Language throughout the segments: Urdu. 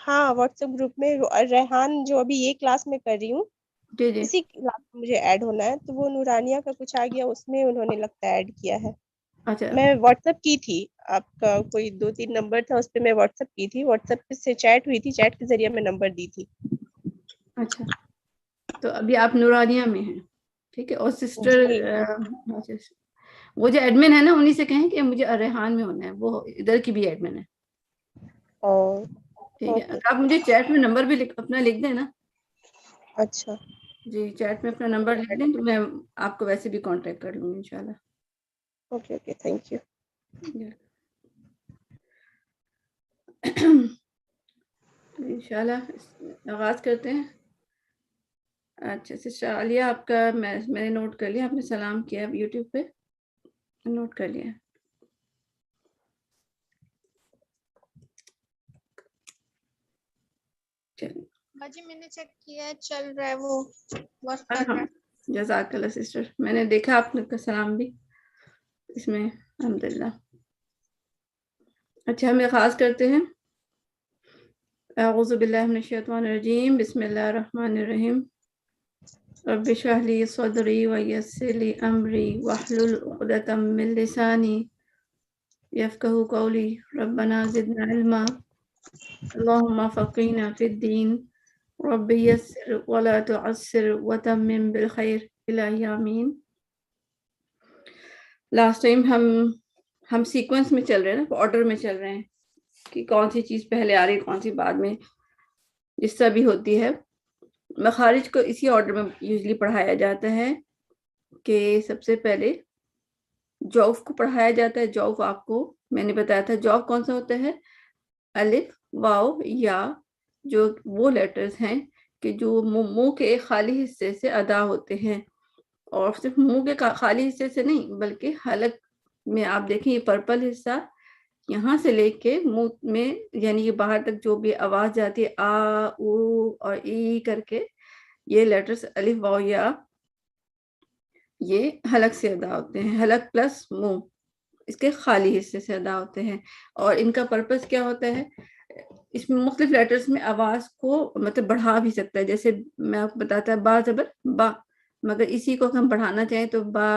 ہاں واٹس ایپ گروپ میں ریحان جو ابھی یہ کلاس میں کر رہی ہوں جی جی اسی کلاس میں مجھے ایڈ ہونا ہے، تو وہ نورانیہ کا کچھ آ گیا، اس میں انہوں نے لگتا ہے ایڈ کیا ہے. اچھا میں واٹس ایپ کی تھی، آپ کا کوئی 2-3 نمبر تھا اس پہ میں واٹس ایپ کی تھی، واٹس ایپ سے چیٹ ہوئی تھی، چیٹ کے ذریعے میں نمبر دی تھی. اچھا تو ابھی آپ نورانیہ میں ہیں، ٹھیک ہے. اور سسٹر جی وہ جو ایڈمن ہے نا انہیں سے کہیں کہ مجھے ریحان میں ہونا ہے، وہ ادھر کی بھی ایڈمن ہے. اور ٹھیک ہے اوکے آپ مجھے چیٹ میں نمبر بھی اپنا لکھ دیں نا. اچھا جی چیٹ میں اپنا نمبر لکھ دیں تو میں آپ کو ویسے بھی کانٹیکٹ کر لوں گی انشاءاللہ. Okay okay thank you. انشاءاللہ آغاز کرتے ہیں. اچھا سسٹر عالیہ آپ کا میں نے نوٹ کر لیا، آپ نے سلام کیا یوٹیوب پہ، نوٹ کر لیا. چلیے باجی میں نے چیک کیا ہے، چل رہا ہے، وہ ورک ہاں کر رہا ہاں ہے. جزاک اللہ سسٹر، میں نے دیکھا آپ کا سلام بھی اس میں الحمدللہ. اچھا ہم آغاز کرتے ہیں. اعوذ باللہ من الشیطان الرجیم، بسم اللہ الرحمن الرحیم. رب اشرح لي صدري ويسر لي امري واحلل عقدة من لساني يفقهوا قولي. ربنا زدنا علما اللهم فقهنا في الدين رب يسر ولا تعسر وتمم بالخير الہی آمین. لاسٹ ٹائم ہم سیکوینس میں چل رہے ہیں نا، آرڈر میں چل رہے ہیں کہ کون سی چیز پہلے آ رہی کون سی بعد میں، جس طرح بھی ہوتی ہے. مخارج کو اسی آرڈر میں یوزلی پڑھایا جاتا ہے کہ سب سے پہلے جوف کو پڑھایا جاتا ہے. جوف آپ کو میں نے بتایا تھا جوف کون سا ہوتا ہے، الف واو یا، جو وہ لیٹرز ہیں کہ جو منہ کے ایک خالی حصے سے ادا ہوتے ہیں. اور صرف منہ کے خالی حصے سے نہیں بلکہ حلق میں آپ دیکھیں یہ پرپل حصہ یہاں سے لے کے منہ میں یعنی یہ باہر تک جو بھی آواز جاتی ہے آ او اور ای کر کے، یہ لیٹرز الف واو یا یہ حلق سے ادا ہوتے ہیں. حلق پلس منہ اس کے خالی حصے سے ادا ہوتے ہیں. اور ان کا پرپس کیا ہوتا ہے، اس میں مختلف لیٹرز میں آواز کو مطلب بڑھا بھی سکتا ہے. جیسے میں آپ کو بتاتا ہے با زبر با، مگر اسی کو ہم بڑھانا چاہیں تو با،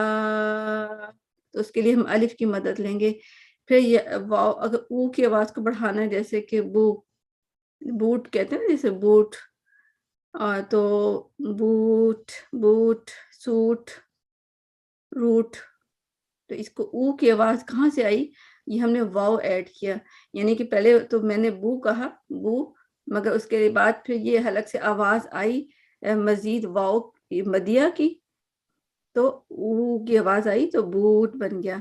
تو اس کے لیے ہم الف کی مدد لیں گے. پھر یہ واو اگر او کی آواز کو بڑھانا ہے جیسے کہ بو، بوٹ کہتے ہیں نا جیسے بوٹ، تو بوٹ بوٹ سوٹ روٹ، تو اس کو او کی آواز کہاں سے آئی، یہ ہم نے واو ایڈ کیا. یعنی کہ پہلے تو میں نے بو کہا بو، مگر اس کے بعد پھر یہ حلق سے آواز آئی مزید واو مدیہ کی، تو او کی آواز آئی تو بوٹ بن گیا.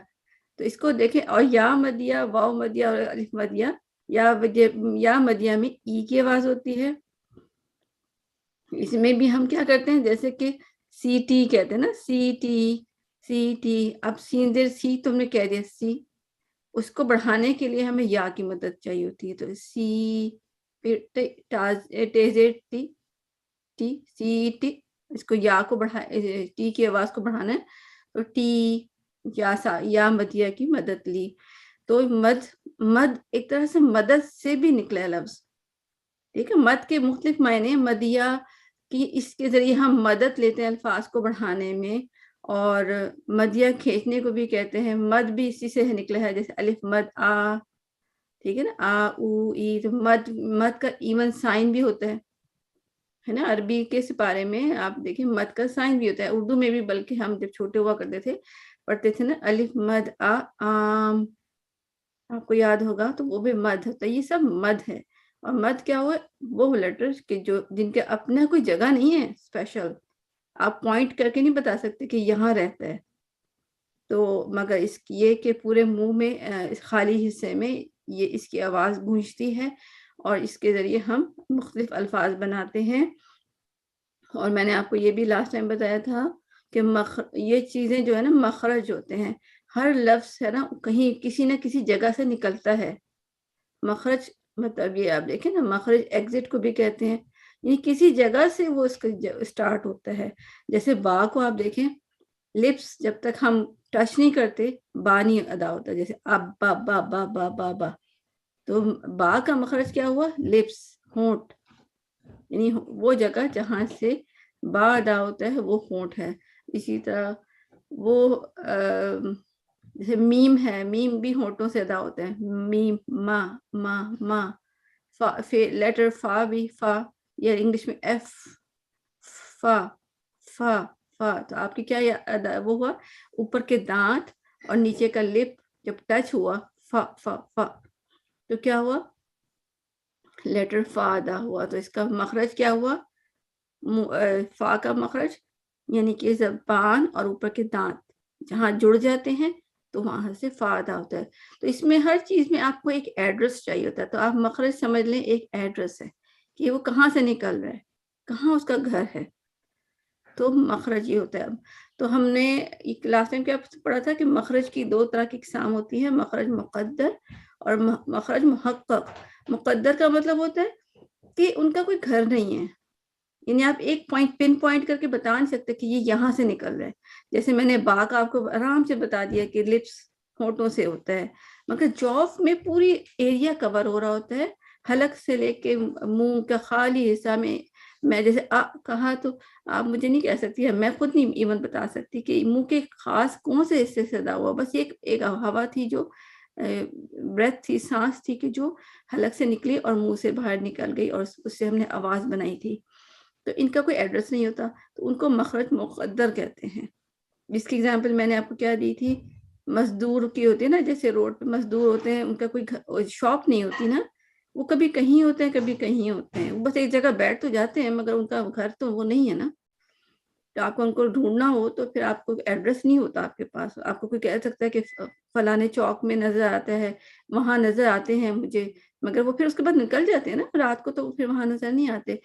تو اس کو دیکھیں. اور یا مدیہ، واو مدیہ اور الف مدیہ، یا مدیہ میں ای کی آواز ہوتی ہے. اس میں بھی ہم کیا کرتے ہیں جیسے کہ سی ٹی کہتے ہیں نا، سی ٹی سی ٹی، اب سین دیر سی تم نے کہہ دیا سی، اس کو بڑھانے کے لیے ہمیں یا کی مدد چاہیے ہوتی ہے. تو سی پھر ٹی ٹی سی ٹی، اس کو یا کو بڑھا ٹی کی آواز کو بڑھانا ہے تو ٹی یا مدیہ کی مدد لی. تو مد ایک طرح سے مدد سے بھی نکلا ہے لفظ، ٹھیک ہے. مد کے مختلف معنی، مدیہ کی اس کے ذریعے ہم مدد لیتے ہیں الفاظ کو بڑھانے میں، اور مدیہ کھینچنے کو بھی کہتے ہیں. مد بھی اسی سے نکلا ہے، جیسے الف مد آ، ٹھیک ہے نا، آ او ای. تو مد کا ایون سائن بھی ہوتا ہے نا. عربی کے سپارے میں آپ دیکھیں مد کا سائن بھی ہوتا ہے، اردو میں بھی، بلکہ ہم جب چھوٹے ہوا کرتے تھے پڑھتے تھے نا الف مد آ آم، آپ کو یاد ہوگا تو وہ بھی مد ہوتا ہے. یہ سب مد ہے. اور مد کیا ہوا، وہ لیٹرز کہ جو جن کے اپنا کوئی جگہ نہیں ہے اسپیشل، آپ پوائنٹ کر کے نہیں بتا سکتے کہ یہاں رہتا ہے. تو مگر اس یہ کہ پورے منہ میں اس خالی حصے میں یہ اس کی آواز گونجتی ہے، اور اس کے ذریعے ہم مختلف الفاظ بناتے ہیں. اور میں نے آپ کو یہ بھی لاسٹ ٹائم بتایا تھا کہ یہ چیزیں جو ہے نا مخرج ہوتے ہیں. ہر لفظ ہے نا کہیں کسی نہ کسی جگہ سے نکلتا ہے. مخرج مطلب یہ آپ دیکھیں نا، مخرج ایگزٹ کو بھی کہتے ہیں، یعنی کسی جگہ سے وہ اس کا اسٹارٹ ہوتا ہے. جیسے با کو آپ دیکھیں، لپس جب تک ہم ٹچ نہیں کرتے با نہیں ادا ہوتا. جیسے اب با با با با با با، تو با کا مخرج کیا ہوا، لپس ہونٹ، یعنی وہ جگہ جہاں سے با ادا ہوتا ہے وہ ہونٹ ہے. اسی طرح وہ جیسے میم ہے، میم بھی ہونٹوں سے ادا ہوتا ہے، میم، ما، فا، لیٹر فا بھی، فا یا انگلش میں ایف، فا فا فا. تو آپ کی کیا وہ ہوا، اوپر کے دانت اور نیچے کا لپ جب ٹچ ہوا فا فا فا تو کیا ہوا، لیٹر فا ادا ہوا. تو اس کا مخرج کیا ہوا، فا کا مخرج یعنی کہ زبان اور اوپر کے دانت جہاں جڑ جاتے ہیں تو وہاں سے فا ادا ہوتا ہے. تو اس میں ہر چیز میں آپ کو ایک ایڈریس چاہیے ہوتا ہے. تو آپ مخرج سمجھ لیں ایک ایڈریس ہے کہ وہ کہاں سے نکل رہا ہے، کہاں اس کا گھر ہے. تو مخرج یہ ہوتا ہے. تو ہم نے کلاس میں کیا پڑھا تھا کہ مخرج کی 2 طرح کی اقسام ہوتی ہے، مخرج مقدر اور مخرج محقق. مقدر کا مطلب ہوتا ہے کہ ان کا کوئی گھر نہیں ہے، یعنی آپ ایک پوائنٹ پن پوائنٹ کر کے بتا نہیں سکتے کہ یہ یہاں سے نکل رہا ہے. جیسے میں نے با کا آپ کو آرام سے بتا دیا کہ لپس ہونٹوں سے ہوتا ہے، مگر جوف میں پوری ایریا کور ہو رہا ہوتا ہے، حلق سے لے کے منہ کا خالی حصہ میں جیسے کہا تو آپ مجھے نہیں کہہ سکتی، میں خود نہیں ایون بتا سکتی کہ منہ کے خاص کون سے حصے سے ادا ہوا. بس ایک ہوا تھی جو بریتھ تھی، سانس تھی کہ جو حلق سے نکلی اور منہ سے باہر نکل گئی اور اس سے ہم نے آواز بنائی تھی. تو ان کا کوئی ایڈریس نہیں ہوتا، تو ان کو مخرج مقدر کہتے ہیں. جس کی اگزامپل میں نے آپ کو کیا دی تھی، مزدور کی ہوتی ہے نا، جیسے روڈ پہ مزدور ہوتے ہیں، ان کا کوئی شاپ نہیں ہوتی نا، وہ کبھی کہیں ہوتے ہیں کبھی کہیں ہوتے ہیں، بس ایک جگہ بیٹھ تو جاتے ہیں مگر ان کا گھر تو وہ نہیں ہے نا. تو آپ کو ان کو ڈھونڈنا ہو تو پھر آپ کو ایڈریس نہیں ہوتا آپ کے پاس. آپ کو کوئی کہہ سکتا ہے کہ فلانے چوک میں نظر آتا ہے، وہاں نظر آتے ہیں مجھے، مگر وہ پھر اس کے بعد نکل جاتے ہیں نا رات کو، تو پھر وہاں نظر نہیں آتے.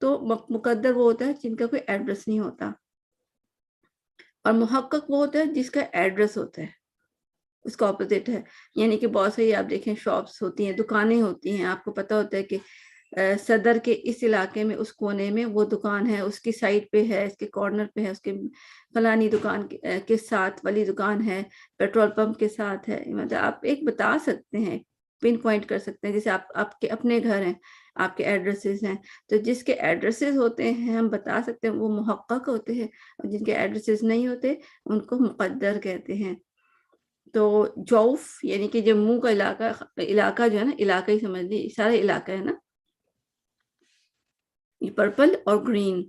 تو مقدر وہ ہوتا ہے جن کا کوئی ایڈریس نہیں ہوتا، اور محقق وہ ہوتا ہے جس کا ایڈریس ہوتا ہے. اس کا اپوزٹ ہے، یعنی کہ بہت ساری آپ دیکھیں شاپس ہوتی ہیں، دکانیں ہوتی ہیں، آپ کو پتہ ہوتا ہے کہ صدر کے اس علاقے میں اس کونے میں وہ دکان ہے، اس کی سائڈ پہ ہے، اس کے کارنر پہ ہے، اس کے فلانی دکان کے ساتھ والی دکان ہے، پیٹرول پمپ کے ساتھ ہے. مطلب آپ ایک بتا سکتے ہیں، پن پوائنٹ کر سکتے ہیں. جیسے آپ کے اپنے گھر ہیں، آپ کے ایڈریسز ہیں، تو جس کے ایڈریسز ہوتے ہیں ہم بتا سکتے ہیں وہ محقق ہوتے ہیں، اور جن کے ایڈریسز نہیں ہوتے ان کو مقدر کہتے ہیں. تو جوف یعنی کہ جب منہ کا علاقہ جو ہے نا، علاقہ ہی سمجھ لی، سارا علاقہ ہے نا، یہ پرپل اور گرین،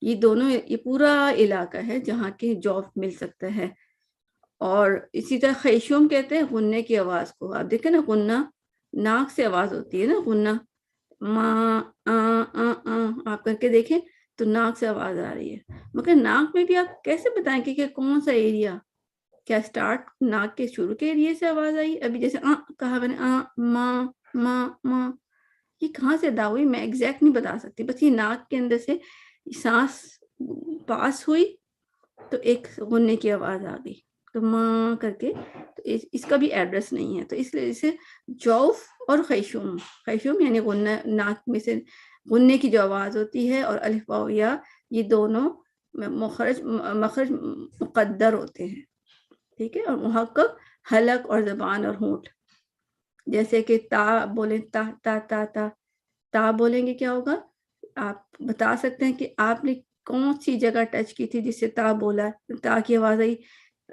یہ دونوں، یہ پورا علاقہ ہے جہاں کے جوف مل سکتا ہے. اور اسی طرح خیشوم کہتے ہیں غننے کی آواز کو. آپ دیکھیں نا، غنہ ناک سے آواز ہوتی ہے نا، غنہ ما آپ کر کے دیکھیں تو ناک سے آواز آ رہی ہے. مگر ناک میں بھی آپ کیسے بتائیں کہ کون سا ایریا، کیا سٹارٹ ناک کے شروع کے ایریا سے آواز آئی؟ ابھی جیسے کہا میں نے ما، یہ کہاں سے ادا ہوئی میں ایگزیکٹ نہیں بتا سکتی. بس یہ ناک کے اندر سے سانس پاس ہوئی تو ایک غننے کی آواز آ گئی، تو ماں کر کے. تو اس کا بھی ایڈریس نہیں ہے. تو اس لیے اسے جوف اور خیشوم یعنی غنہ، ناک میں سے غننے کی جو آواز ہوتی ہے، اور الف واو یا، یہ دونوں مخرج مقدر ہوتے ہیں. ٹھیک ہے. اور محقق حلق اور زبان اور ہونٹ. جیسے کہ تا بولیں، تا تا تا تا تا بولیں گے کیا ہوگا، آپ بتا سکتے ہیں کہ آپ نے کون سی جگہ ٹچ کی تھی جس سے تا بولا، تا کی آواز آئی.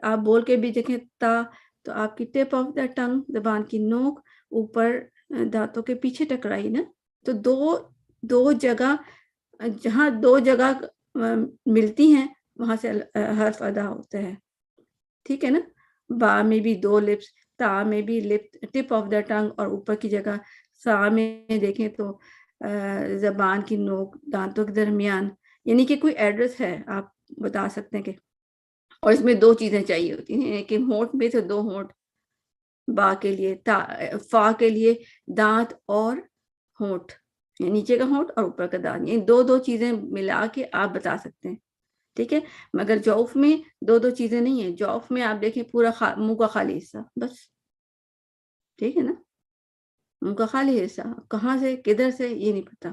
آپ بول کے بھی دیکھیں تا، تو آپ کی ٹپ آف دا ٹنگ، زبان کی نوک اوپر دانتوں کے پیچھے ٹکرائی نا. تو دو جگہ، جہاں 2 جگہ ملتی ہیں وہاں سے حرف ادا ہوتا ہے. ٹھیک ہے نا. با میں بھی 2 لپس، تا میں بھی لپ، ٹپ آف دا ٹنگ، اور اوپر کی جگہ سا میں دیکھیں تو زبان کی نوک دانتوں کے درمیان. یعنی کہ کوئی ایڈریس ہے، آپ بتا سکتے ہیں کہ. اور اس میں 2 چیزیں چاہیے ہوتی ہیں کہ ہونٹ میں سے 2 ہونٹ، با کے لیے، فا کے لیے دانت اور ہونٹ، یعنی نیچے کا ہونٹ اور اوپر کا دانت، یعنی 2 چیزیں ملا کے آپ بتا سکتے ہیں. ٹھیک ہے. مگر جوف میں 2 چیزیں نہیں ہیں. جوف میں آپ دیکھیں پورا منہ کا خالی حصہ بس. ٹھیک ہے نا. منہ کا خالی حصہ کہاں سے کدھر سے یہ نہیں پتا.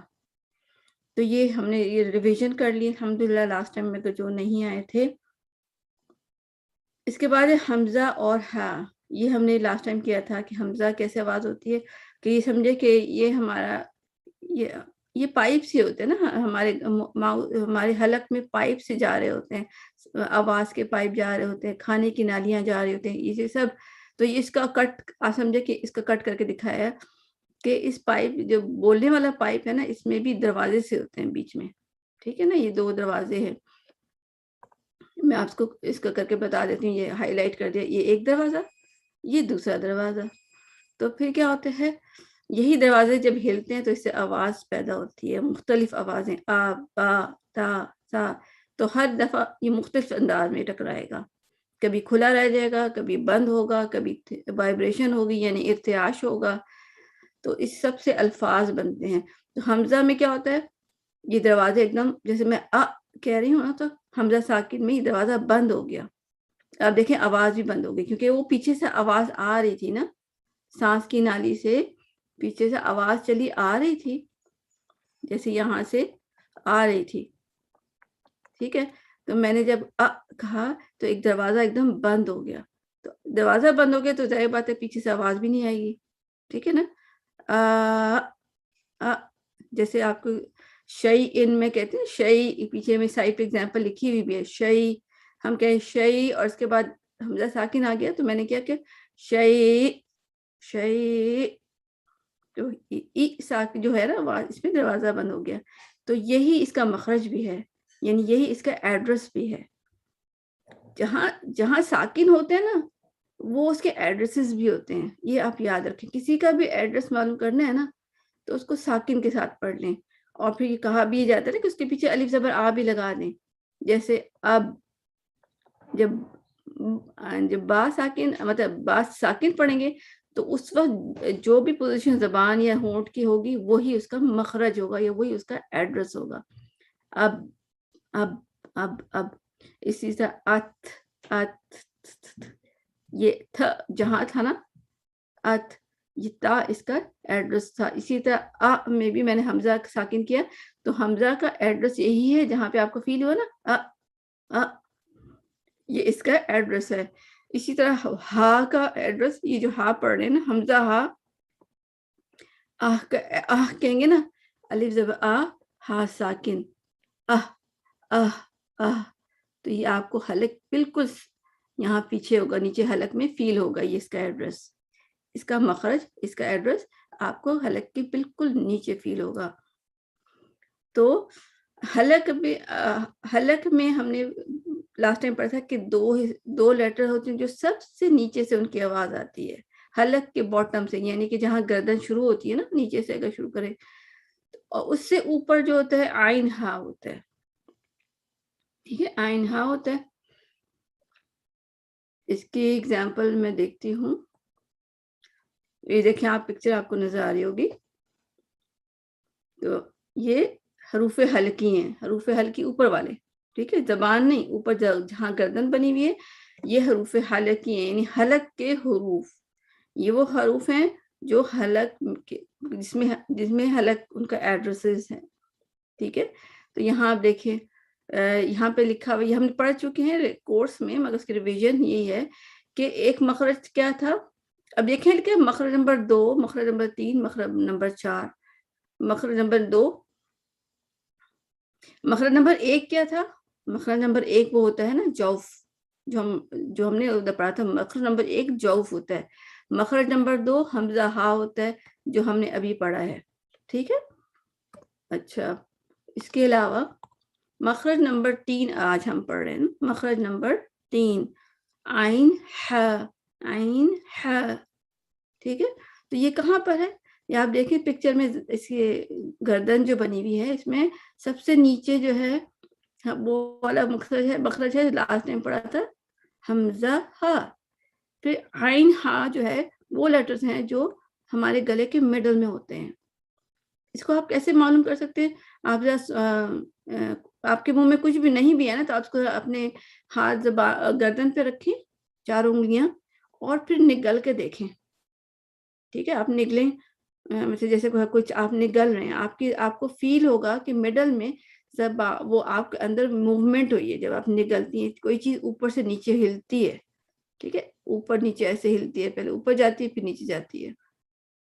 تو یہ ہم نے یہ ریویژن کر لی الحمدللہ لاسٹ ٹائم میں تو جو نہیں آئے تھے. اس کے بعد حمزہ اور ہا. یہ ہم نے لاسٹ ٹائم کیا تھا کہ حمزہ کیسے آواز ہوتی ہے، کہ یہ سمجھے کہ یہ ہمارا یہ پائپ سے ہوتے ہیں نا، ہمارے حلق میں پائپ سے جا رہے ہوتے ہیں، آواز کے پائپ جا رہے ہوتے ہیں، کھانے کی نالیاں جا رہے ہوتے ہیں، یہ سب. تو اس کا کٹ آپ سمجھے کہ اس کا کٹ کر کے دکھایا ہے کہ اس پائپ جو بولنے والا پائپ ہے نا، اس میں بھی دروازے سے ہوتے ہیں بیچ میں. ٹھیک ہے نا، یہ 2 دروازے ہیں. میں آپ کو اس کا کر کے بتا دیتی ہوں، یہ ہائی لائٹ کر دیا، یہ ایک دروازہ، یہ دوسرا دروازہ. تو پھر کیا ہوتا ہے، یہی دروازے جب ہلتے ہیں تو اس سے آواز پیدا ہوتی ہے، مختلف آوازیں، آ با تا سا. تو ہر دفعہ یہ مختلف انداز میں ٹکرائے گا، کبھی کھلا رہ جائے گا، کبھی بند ہوگا، کبھی وائبریشن ہوگی یعنی ارتعاش ہوگا. تو اس سب سے الفاظ بنتے ہیں. تو حمزہ میں کیا ہوتا ہے، یہ دروازے ایک دم جیسے میں کہہ رہی ہوں نا، تو حمزہ ساکن میں یہ دروازہ بند ہو گیا. اب دیکھیں آواز بھی بند ہو گئی، کیونکہ وہ پیچھے سے آواز آ رہی تھی نا، سانس کی نالی سے پیچھے سے آواز چلی آ رہی تھی، جیسے یہاں سے آ رہی تھی. ٹھیک ہے، تو میں نے جب کہا تو ایک دروازہ ایک دم بند ہو گیا. تو دروازہ بند ہو گیا تو ظاہر بات ہے پیچھے سے آواز بھی نہیں آئے گی. ٹھیک ہے نا، جیسے آپ کو شعی ان میں کہتے ہیں، شعی پیچھے میں سائڈ پہ ایگزامپل لکھی ہوئی بھی ہے، شعی ہم کہیں شعی اور اس کے بعد حمزہ ساکن آ گیا، تو میں نے کیا کہ شعی شعی، تو ساکن جو ہے نا آواز، اس میں دروازہ بند ہو گیا. تو یہی اس کا مخرج بھی ہے، یعنی یہی اس کا ایڈریس بھی ہے. جہاں ساکن ہوتے ہیں نا، وہ اس کے ایڈریسز بھی ہوتے ہیں. یہ آپ یاد رکھیں، کسی کا بھی ایڈریس معلوم کرنا ہے نا تو اس کو ساکن کے ساتھ پڑھ لیں. اور پھر یہ کہا بھی جاتا ہے نا کہ اس کے پیچھے الف زبر آ بھی لگا دیں. جیسے اب جب با ساکن مطلب با ساکن پڑھیں گے تو اس وقت جو بھی پوزیشن زبان یا ہونٹ کی ہوگی وہی اس کا مخرج ہوگا یا وہی اس کا ایڈریس ہوگا. اب اب اب اب اسی طرح ات یہ تھا جہاں تھا نا ات، یہ تا اس کا ایڈریس تھا. اسی طرح میں بھی میں نے حمزہ ساکن کیا تو حمزہ کا ایڈریس یہی ہے جہاں پہ آپ کو فیل ہوا نا یہ اس کا ایڈریس ہے. اسی طرح ہا کا ایڈریس، یہ جو ہا پڑھ رہے ہیں نا حمزہ ہا، کہیں گے نا الف زبر ہا ساکن تو یہ آپ کو حلق بالکل یہاں پیچھے ہوگا، نیچے حلق میں فیل ہوگا. یہ اس کا ایڈریس، اس کا مخرج، اس کا ایڈریس آپ کو حلق کے بالکل نیچے فیل ہوگا. تو حلق میں ہم نے لاسٹ ٹائم پڑھا تھا کہ دو لیٹر ہوتے ہیں جو سب سے نیچے سے ان کی آواز آتی ہے، حلق کے باٹم سے، یعنی کہ جہاں گردن شروع ہوتی ہے نا، نیچے سے اگر شروع کریں، اور اس سے اوپر جو ہوتا ہے آئین ہا ہوتا ہے. ٹھیک ہے، آئین ہا ہوتا ہے. اس کی ایگزامپل میں دیکھتی ہوں، یہ دیکھیں آپ پکچر آپ کو نظر آ رہی ہوگی. تو یہ حروف حلقی ہیں، حروف حلقی اوپر والے. ٹھیک ہے، زبان نہیں، اوپر جہاں گردن بنی ہوئی ہے یہ حروف حلقی ہیں، یعنی حلق کے حروف. یہ وہ حروف ہیں جو حلق جس میں حلق ان کا ایڈریسز ہیں. ٹھیک ہے، تو یہاں آپ دیکھیں، یہاں پہ لکھا ہوا، یہ ہم پڑھ چکے ہیں کورس میں، مگر اس کی ریویژن یہی ہے کہ ایک مخرج کیا تھا. اب دیکھیں کہ مخرج نمبر 2، مخرج نمبر 3، مخرج نمبر 4، مخرج نمبر 2، مخرج نمبر 1 کیا تھا. مخرج نمبر 1 وہ ہوتا ہے نا جوف، جو ہم نے پڑھا تھا. مخرج نمبر 1 جوف ہوتا ہے. مخرج نمبر 2 حمزہ ہا ہوتا ہے جو ہم نے ابھی پڑھا ہے. ٹھیک ہے، اچھا اس کے علاوہ مخرج نمبر 3 آج ہم پڑھ رہے ہیں. مخرج نمبر 3 عین ح، عین ح. ٹھیک ہے، تو یہ کہاں پر ہے، یہ آپ دیکھیں پکچر میں، اس کی گردن جو بنی ہوئی ہے اس میں سب سے نیچے جو ہے وہ والا مخرج ہے لاسٹ ٹائم پڑھا تھا حمزہ ہا. پھر عین ہا جو ہے وہ لیٹرز ہیں جو ہمارے گلے کے مڈل میں ہوتے ہیں. اس کو آپ کیسے معلوم کر سکتے ہیں، آپ کے منہ میں کچھ بھی نہیں بھی ہے نا تو آپ اس کو اپنے ہاتھ گردن پہ رکھیں 4 انگلیاں اور پھر نگل کے دیکھیں. ٹھیک ہے، آپ نگلیں، جیسے کچھ آپ نگل رہے ہیں، آپ کو فیل ہوگا کہ مڈل میں سب وہ آپ کے اندر موومنٹ ہوئی ہے. جب آپ نگلتی ہیں کوئی چیز اوپر سے نیچے ہلتی ہے. ٹھیک ہے، اوپر نیچے ایسے ہلتی ہے، پہلے اوپر جاتی ہے پھر نیچے جاتی ہے.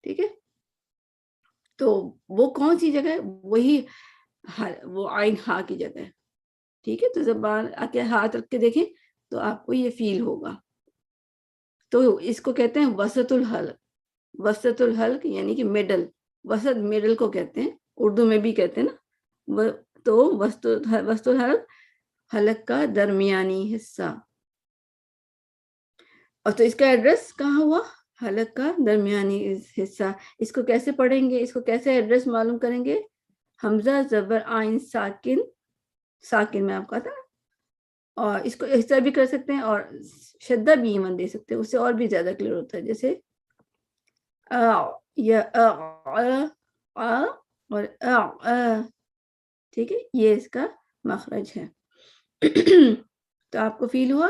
ٹھیک ہے، تو وہ کون سی جگہ ہے؟ وہی وہ عین ہا کی جگہ ہے. ٹھیک ہے, تو زبان آ کے ہاتھ رکھ کے دیکھیں تو آپ کو یہ فیل ہوگا. تو اس کو کہتے ہیں وسط الحلق. وسط الحلق یعنی کہ مڈل, وسط مڈل کو کہتے ہیں, اردو میں بھی کہتے ہیں نا. تو وسط الحلق حلق کا درمیانی حصہ. اور تو اس کا ایڈریس کہاں ہوا؟ حلق کا درمیانی حصہ. اس کو کیسے پڑھیں گے, اس کو کیسے ایڈریس معلوم کریں گے؟ حمزہ زبر آئین ساکن, ساکن میں آپ کا تھا, اور اس کو اس طرح بھی کر سکتے ہیں اور شدہ بھی ایمن دے سکتے ہیں, اس سے اور بھی زیادہ کلیئر ہوتا ہے. جیسے یا اور ٹھیک ہے, یہ اس کا مخرج ہے. تو آپ کو فیل ہوا؟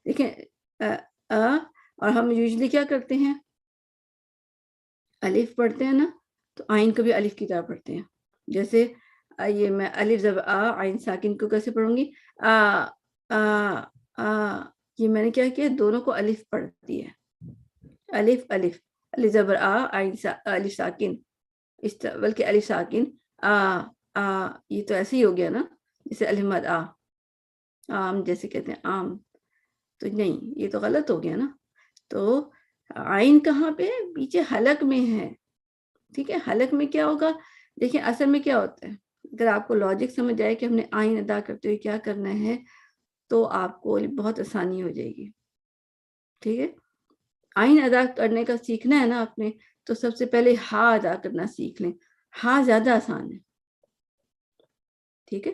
دیکھیں اور ہم یوزلی کیا کرتے ہیں, الف پڑھتے ہیں نا, تو آئین کو بھی الف کی طرح پڑھتے ہیں. جیسے یہ میں الف زبر آئین ساکن کو کیسے پڑھوں گی؟ یہ میں نے کیا کیا, دونوں کو الف پڑھتی ہے. الف الف الف زبر آئین الف ساکن, اس طرح, بلکہ الف ساکن یہ تو ایسے ہی ہو گیا نا, جیسے الف مد آم جیسے کہتے ہیں آم, تو نہیں, یہ تو غلط ہو گیا نا. تو عین کہاں پہ؟ پیچھے حلق میں ہے. ٹھیک ہے, حلق میں کیا ہوگا؟ دیکھیں اصل میں کیا ہوتا ہے, اگر آپ کو لاجک سمجھ آئے کہ ہم نے عین ادا کرتے ہوئے کیا کرنا ہے, تو آپ کو بہت آسانی ہو جائے گی. ٹھیک ہے, عین ادا کرنے کا سیکھنا ہے نا آپ نے, تو سب سے پہلے ہا ادا کرنا سیکھ لیں. ہا زیادہ آسان ہے. ٹھیک ہے,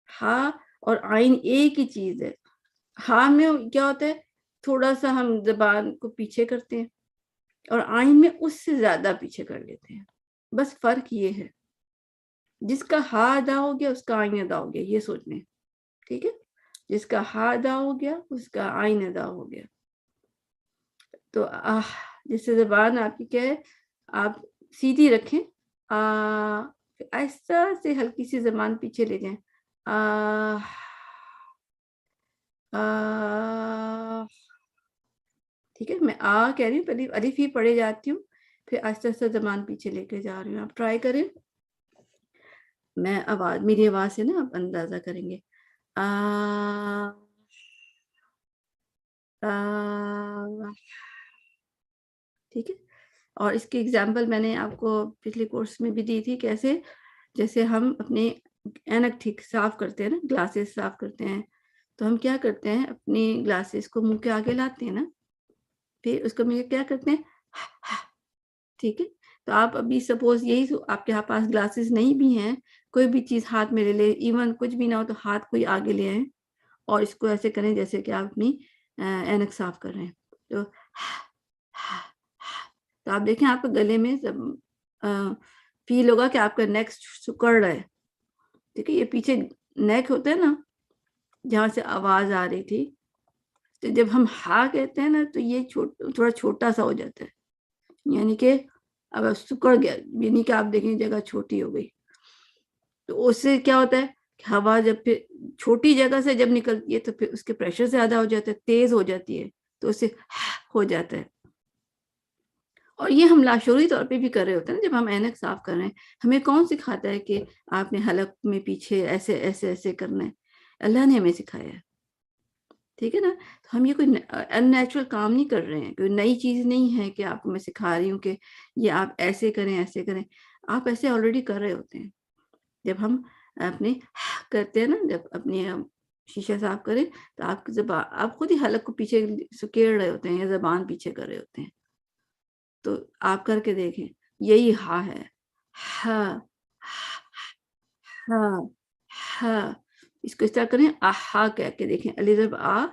ہا اور عین ایک ہی چیز ہے. ہا میں کیا ہوتا ہے, تھوڑا سا ہم زبان کو پیچھے کرتے ہیں, اور عین میں اس سے زیادہ پیچھے کر لیتے ہیں. بس فرق یہ ہے, جس کا ہا ادا ہو گیا اس کا عین ادا ہو گیا, یہ سوچ لیں. ٹھیک ہے, جس کا ہا ادا ہو گیا اس کا عین ادا ہو گیا. تو جیسے زبان آپ کی کیا ہے, آپ سیدھی رکھیں, آہستہ سے ہلکی سی زبان پیچھے لے جائیں. ٹھیک ہے, میں کہہ رہی ہوں, پہلے الف ہی پڑھے جاتی ہوں, پھر آہستہ آہستہ زبان پیچھے لے کے جا رہی ہوں. آپ ٹرائی کریں. میں میری آواز سے نا آپ اندازہ کریں گے. ٹھیک ہے, اور اس کی ایگزامپل میں نے آپ کو پچھلے کورس میں بھی دی تھی. کیسے؟ جیسے ہم اپنے اینک ٹھیک صاف کرتے ہیں نا, گلاسز صاف کرتے ہیں, تو ہم کیا کرتے ہیں, اپنی گلاسز کو منہ کے آگے لاتے ہیں نا, پھر اس کو کیا کرتے ہیں, ٹھیک ہے. تو آپ ابھی سپوز یہی آپ کے پاس گلاسز نہیں بھی ہیں, کوئی بھی چیز ہاتھ میں لے لے, ایون کچھ بھی نہ ہو تو ہاتھ کوئی آگے لے آئیں اور اس کو ایسے کریں جیسے کہ آپ اپنی اینک صاف کر رہے ہیں. تو آپ دیکھیں آپ کے گلے میں فیل ہوگا کہ آپ کا نیک سکڑ رہا ہے. ٹھیک ہے, یہ پیچھے نیک ہوتا ہے نا جہاں سے آواز آ رہی تھی, تو جب ہم ہا کہتے ہیں نا تو یہ تھوڑا چھوٹا سا ہو جاتا ہے, یعنی کہ اب سکڑ گیا, یعنی کہ آپ دیکھیں جگہ چھوٹی ہو گئی. تو اس سے کیا ہوتا ہے کہ ہوا جب پھر چھوٹی جگہ سے جب نکلتی ہے تو پھر اس کے پریشر زیادہ ہو جاتا ہے, تیز ہو جاتی ہے, تو اس سے ہو جاتا ہے. اور یہ ہم لاشعوری طور پہ بھی کر رہے ہوتے ہیں جب ہم اینک صاف کر رہے ہیں. ہمیں کون سکھاتا ہے کہ آپ نے حلق میں پیچھے ایسے ایسے ایسے کرنا ہے؟ اللہ نے ہمیں سکھایا ہے. ٹھیک ہے نا, تو ہم یہ کوئی ان نیچرل کام نہیں کر رہے ہیں, کوئی نئی چیز نہیں ہے کہ آپ کو میں سکھا رہی ہوں کہ یہ آپ ایسے کریں ایسے کریں. آپ ایسے آلریڈی کر رہے ہوتے ہیں. جب ہم اپنے کرتے ہیں نا, جب اپنی شیشہ صاف کریں تو آپ کی زبان, آپ خود ہی حلق کو پیچھے سکیڑ رہے ہوتے ہیں یا زبان پیچھے کر رہے ہوتے ہیں. تو آپ کر کے دیکھیں, یہی ہا ہے. ہا ہا ہا, اس کو اس طرح کریں, آہا کہہ کے دیکھیں. علی ضرب آ,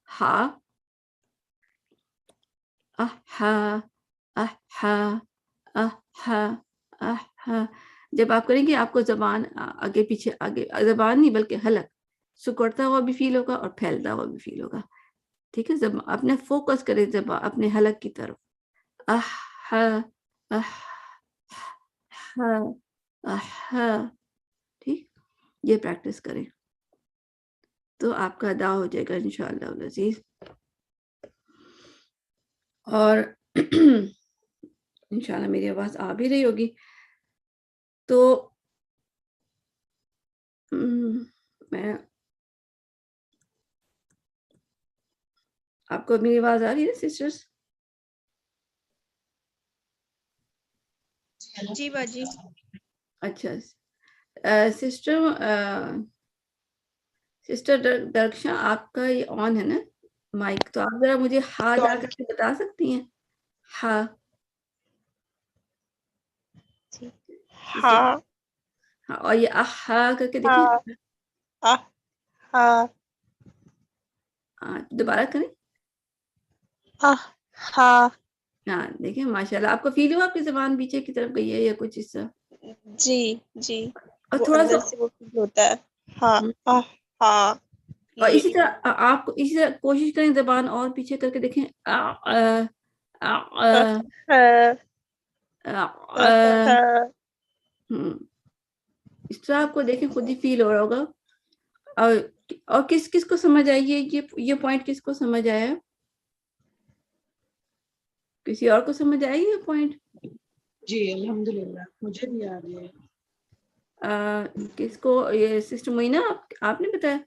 ہا, آہا آہا آہا آہا. جب آپ کریں گے آپ کو زبان آگے پیچھے, آگے زبان نہیں بلکہ حلق سکڑتا ہوا بھی فیل ہوگا اور پھیلتا ہوا بھی فیل ہوگا. ٹھیک ہے, اپنے فوکس کریں زبان اپنے حلق کی طرف. آہا آہا آہا. ٹھیک, یہ پریکٹس کریں تو آپ کا ادا ہو جائے گا انشاءاللہ العزیز. اور انشاءاللہ میری آواز آ بھی رہی ہوگی. تو میں آپ کو میری آواز آ رہی ہے سسٹرز؟ جی باجی. اچھا سسٹر درخشاں آپ کا یہ آن ہے نا مائک، تو آپ ذرا مجھے ہا جا کر کے بتا سکتی ہیں؟ ہا ہاں ہاں، اور یہ ہا کر کے دیکھیں. ہاں ہاں دوبارہ کریں. ہاں ہاں دیکھیں ماشاء اللہ، آپ کو فیل ہوا آپ کی زبان پیچھے کی طرف گئی ہے یا کچھ اس طرح؟ جی جی، اور وہ تھوڑا سا اندر سے وہ فیل ہوتا ہے. ہاں ہاں. اور اسی طرح آپ اسی طرح کوشش کریں زبان اور پیچھے کر کے دیکھیں. اس طرح آپ کو دیکھیں خود ہی فیل ہو رہا ہوگا. اور کس کس کو سمجھ آئی یہ پوائنٹ کس کو سمجھ آیا؟ کسی اور کو سمجھ آئی یہ پوائنٹ؟ جی الحمدللہ مجھے بھی آ رہی ہے. کس کو؟ یہ سسٹر معینہ آپ نے بتایا؟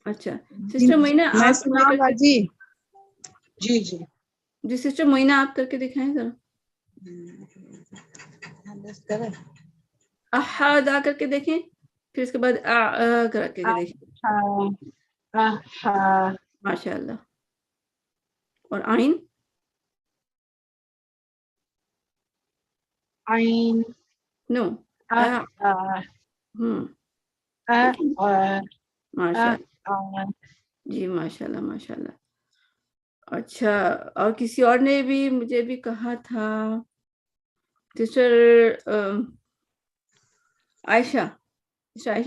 اچھا سسٹر معینہ میں آپ سنا باجی. جی جی جی سسٹر معینہ آپ کر کے دکھائیں ذرا. احا ادا کر کے دیکھیں، پھر اس کے بعد کر کے دیکھیں. ماشاء اللہ. اور آئین؟ عین نو. ماشاء اللہ. جی ماشاء اللہ ماشاء اللہ. اچھا، اور کسی اور نے بھی مجھے بھی کہا تھا سسٹر عائشہ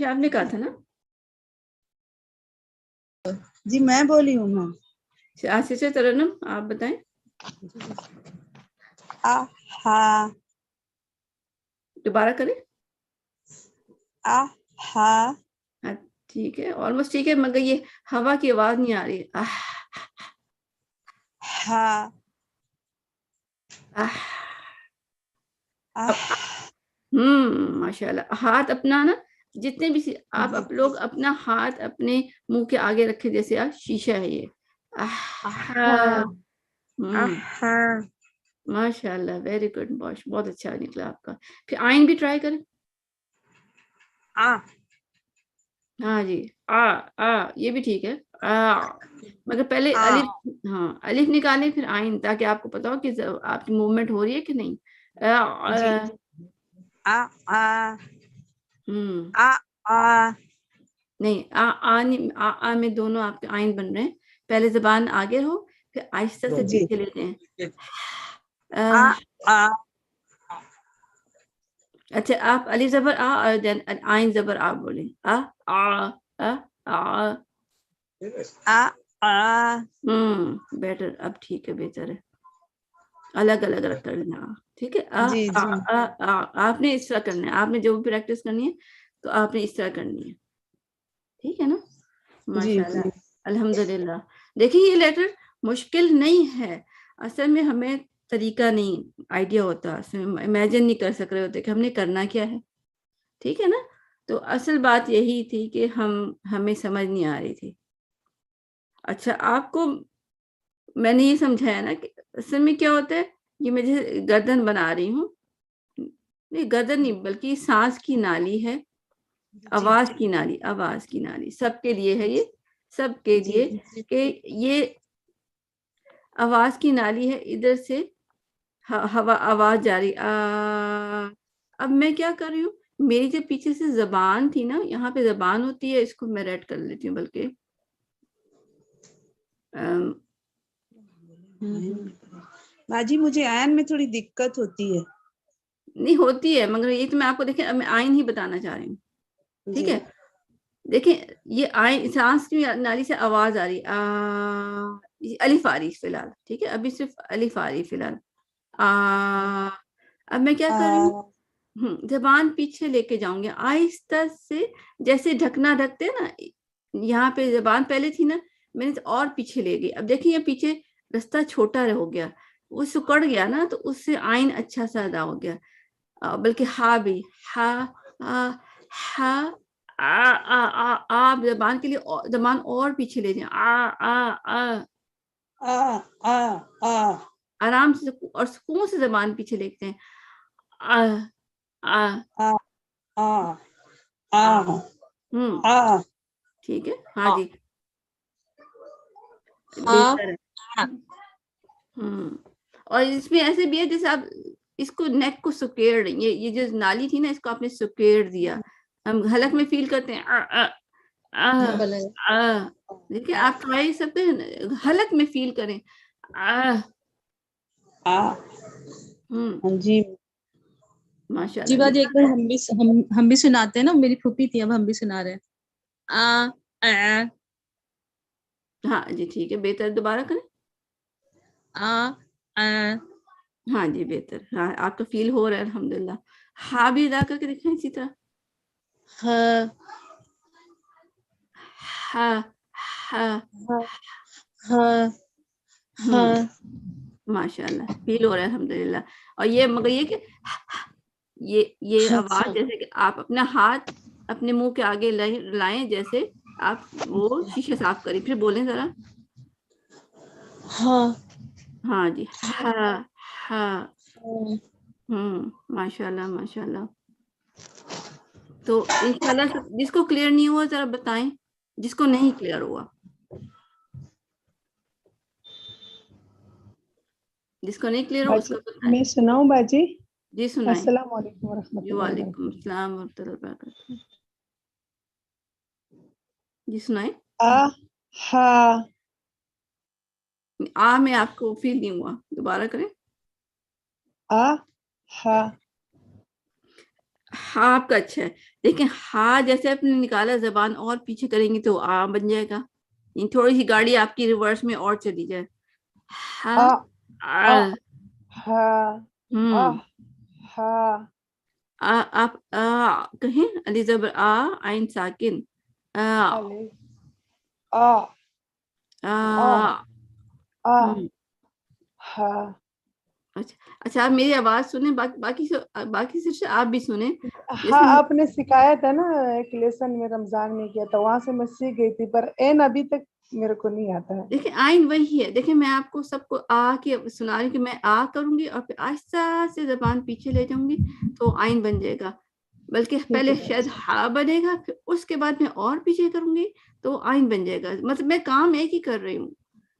آپ نے کہا تھا نا؟ جی میں بولی ہوں. میں سسٹر ترنم آپ بتائیں. دوبارہ کریں. ٹھیک ہے، آلموسٹ ٹھیک ہے، مگر یہ ہوا کی آواز نہیں آ رہی. ماشاء اللہ. ہاتھ اپنا نا جتنے بھی آپ لوگ اپنا ہاتھ اپنے منہ کے آگے رکھے جیسے شیشہ ہے یہ. ماشاء اللہ ویری گڈ، بہت اچھا نکلا آپ کا. پھر آئین بھی ٹرائی کریں. ہاں جی یہ بھی ٹھیک ہے. مگر پہلے الف، الف نکالیں پھر آئین، تاکہ آپ کو پتا ہو کہ آپ کی موومنٹ ہو رہی ہے کہ نہیں. نہیں آ میں دونوں آپ کے آئین بن رہے ہیں. پہلے زبان آگے ہو پھر آہستہ سے پیچھے لیتے ہیں. اچھا آپ الف زبر اور آئین زبر آپ بولیں. بیٹر، اب ٹھیک ہے، بہتر ہے. الگ الگ رکھ کر لینا. ٹھیک ہے. آپ نے اس طرح کرنا ہے، آپ نے جو بھی پریکٹس کرنی ہے تو آپ نے اس طرح کرنی ہے. ٹھیک ہے نا؟ ماشاء اللہ الحمدللہ. دیکھیں یہ لیٹر مشکل نہیں ہے، اصل میں ہمیں طریقہ نہیں آئیڈیا ہوتا، امیجن نہیں کر سک رہے ہوتے کہ ہم نے کرنا کیا ہے. ٹھیک ہے نا؟ تو اصل بات یہی تھی کہ ہمیں سمجھ نہیں آ رہی تھی. اچھا آپ کو میں نے یہ سمجھایا نا کہ اصل میں کیا ہوتا ہے، یہ میں جیسے گردن بنا رہی ہوں، نہیں گردن نہیں بلکہ سانس کی نالی ہے، آواز کی نالی سب کے لیے ہے. یہ سب کے لیے کہ یہ آواز کی نالی ہے، ادھر سے ہوا آواز جاری. اب میں کیا کر رہی ہوں، میری جو پیچھے سے زبان تھی نا، یہاں پہ زبان ہوتی ہے، اس کو میں ریڈ کر لیتی ہوں. بلکہ باجی مجھے عین میں تھوڑی دقت ہوتی ہے. نہیں ہوتی ہے، مگر یہ تو میں آپ کو دیکھیں میں آئین ہی بتانا چاہ رہی ہوں. ٹھیک ہے، دیکھیں یہ آئین سانس کی نالی سے آواز آ رہی، الف آ رہی فی الحال. ٹھیک ہے، ابھی صرف الف آ رہی فی الحال. اب میں کیا کر رہی ہوں، زبان پیچھے لے کے جاؤں گی آہستہ سے، جیسے ڈھکنا ڈھکتے نا، یہاں پہ زبان پہلے تھی نا، میں نے اور پیچھے لے گئی. اب دیکھیں یہ پیچھے رستہ چھوٹا ہو گیا، وہ سکڑ گیا نا تو اس سے آئین اچھا سا ادا ہو گیا. بلکہ ہا بھی آپ زبان کے لیے زبان اور پیچھے لے جائیں. آرام سے اور سکون سے زبان پیچھے لیتے ہیں. ٹھیک ہے. ہاں جی بہتر ہے. اور اس میں ایسے بھی ہے جیسے آپ اس کو نیک کو سکیڑ رہی ہیں. یہ جو نالی تھی نا اس کو آپ نے سکیڑ دیا. ہم حلق میں فیل کرتے ہیں. دیکھیں آپ ٹرائی سکتے ہیں حلق میں فیل کریں. جی ماشاء جی اللہ. باجی ایک بار ہم بھی سناتے ہیں نا. میری پھوپھی تھی اب ہم بھی سنا رہے ہیں. ہاں جی ٹھیک ہے بہتر. دوبارہ کریں. ہاں جی بہتر. ہاں آپ کا فیل ہو رہا ہے الحمدللہ. ہاں بھی ادا کر کے دیکھیں اسی طرح. ماشاء اللہ فیل ہو رہا ہے الحمدللہ. اور یہ مگر یہ کہ یہ آواز جیسے کہ آپ اپنا ہاتھ اپنے منہ کے آگے لائیں جیسے آپ وہ شیشے صاف کریں. پھر بولیں ذرا. ہاں جی ماشاء اللہ ماشاء اللہ. تو انشاءاللہ جس کو کلیئر نہیں ہوا ذرا بتائیں. جس کو نہیں کلیئر ہوا جس کو نہیں کلیئر ہو اس کو بتائیں. میں سناؤں باجی. جی سنائیں. السلام علیکم ورحمۃ اللہ وعلیکم وبرکاتہ. السلام ورحمۃ اللہ وبرکاتہ. جی سنائیں. میں آپ کو فیل نہیں ہوا. دوبارہ کریں. ہاں آپ کا اچھا ہے. لیکن ہاں جیسے آپ نے نکالا زبان اور پیچھے کریں گی تو بن جائے گا. تھوڑی سی گاڑی آپ کی ریورس میں اور چلی جائے. آپ کہیں علی زبر عین ساکن. اچھا آپ میری آواز سنیں. باقی صرف آپ بھی سنیں. ہاں آپ نے سکھایا تھا نا ایک لیسن میں رمضان میں کیا تھا وہاں سے میں سیکھ گئی تھی پر ابھی تک میرے کو نہیں آتا ہے. دیکھیں آئین وہی ہے. دیکھیں میں آپ کو سب کو کے سنا رہی ہوں کہ میں کروں گی اور پھر آہستہ سے زبان پیچھے لے جاؤں گی تو آئین بن جائے گا. بلکہ پہلے شاید ہا بنے گا پھر اس کے بعد میں اور پیچھے کروں گی تو آئین بن جائے گا. مطلب میں کام ایک ہی کر رہی ہوں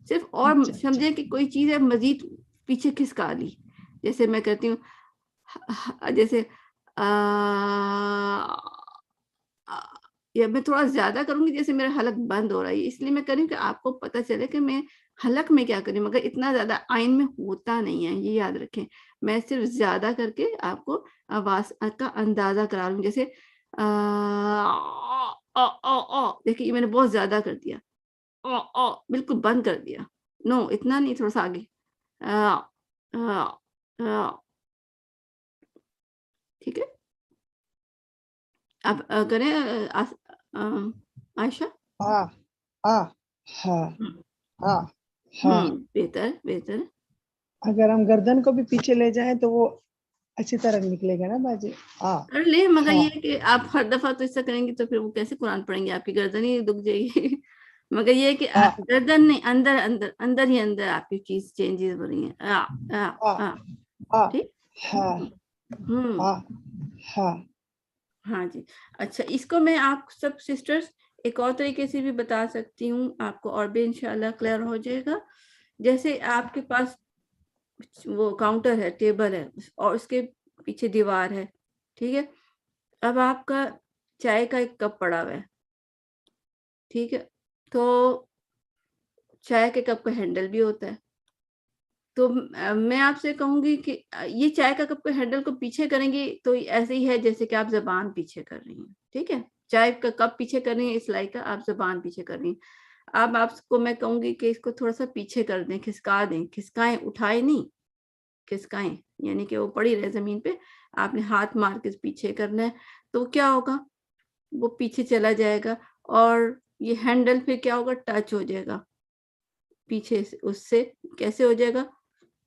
صرف. اور سمجھے کہ کوئی چیز ہے مزید پیچھے کھسکا لی. جیسے میں کرتی ہوں جیسے یا میں تھوڑا زیادہ کروں گی جیسے میرا حلق بند ہو رہا ہے. اس لیے میں کروں کہ آپ کو پتہ چلے کہ میں حلق میں کیا کروں. مگر اتنا زیادہ آئین میں ہوتا نہیں ہے یہ یاد رکھیں. میں صرف زیادہ کر کے آپ کو آواز کا اندازہ کرا لوں. جیسے دیکھیں یہ میں نے بہت زیادہ کر دیا. بالکل بند کر دیا. نو اتنا نہیں. تھوڑا سا آگے. ٹھیک ہے. آپ کریں عائشہ. بہتر بہتر. اگر ہم گردن کو بھی پیچھے لے جائیں تو وہ اچھی طرح نکلے گا نا باجی. کر لیں مگر یہ کہ آپ ہر دفعہ تو ایسا کریں گے تو پھر وہ کیسے قرآن پڑھیں گے. آپ کی گردن ہی دکھ جائے گی. مگر یہ کہ گردن نہیں اندر اندر اندر ہی اندر آپ کی چیز چینجز ہو رہی ہیں. ٹھیک. ہاں جی اچھا. اس کو میں آپ سب سسٹرز ایک اور طریقے سے بھی بتا سکتی ہوں آپ کو اور بھی انشاءاللہ کلیئر ہو جائے گا. جیسے آپ کے پاس وہ کاؤنٹر ہے ٹیبل ہے اور اس کے پیچھے دیوار ہے. ٹھیک ہے. اب آپ کا چائے کا ایک کپ پڑا ہوا ہے. ٹھیک ہے. تو چائے کے کپ کا ہینڈل بھی ہوتا ہے. تو میں آپ سے کہوں گی کہ یہ چائے کا کپ کے ہینڈل کو پیچھے کریں گی تو ایسے ہی ہے جیسے کہ آپ زبان پیچھے کر رہی ہیں. ٹھیک ہے. چائے کا کپ پیچھے کر رہی ہیں اس لائک کا آپ زبان پیچھے کر رہی ہیں. اب آپ کو میں کہوں گی کہ اس کو تھوڑا سا پیچھے کر دیں. کھسکا دیں. کھسکائیں اٹھائے نہیں کھسکائیں یعنی کہ وہ پڑی رہے زمین پہ. آپ نے ہاتھ مار کے پیچھے کرنا ہے تو کیا ہوگا وہ پیچھے چلا جائے گا اور یہ ہینڈل پہ کیا ہوگا ٹچ ہو جائے گا پیچھے سے. اس سے کیسے ہو جائے گا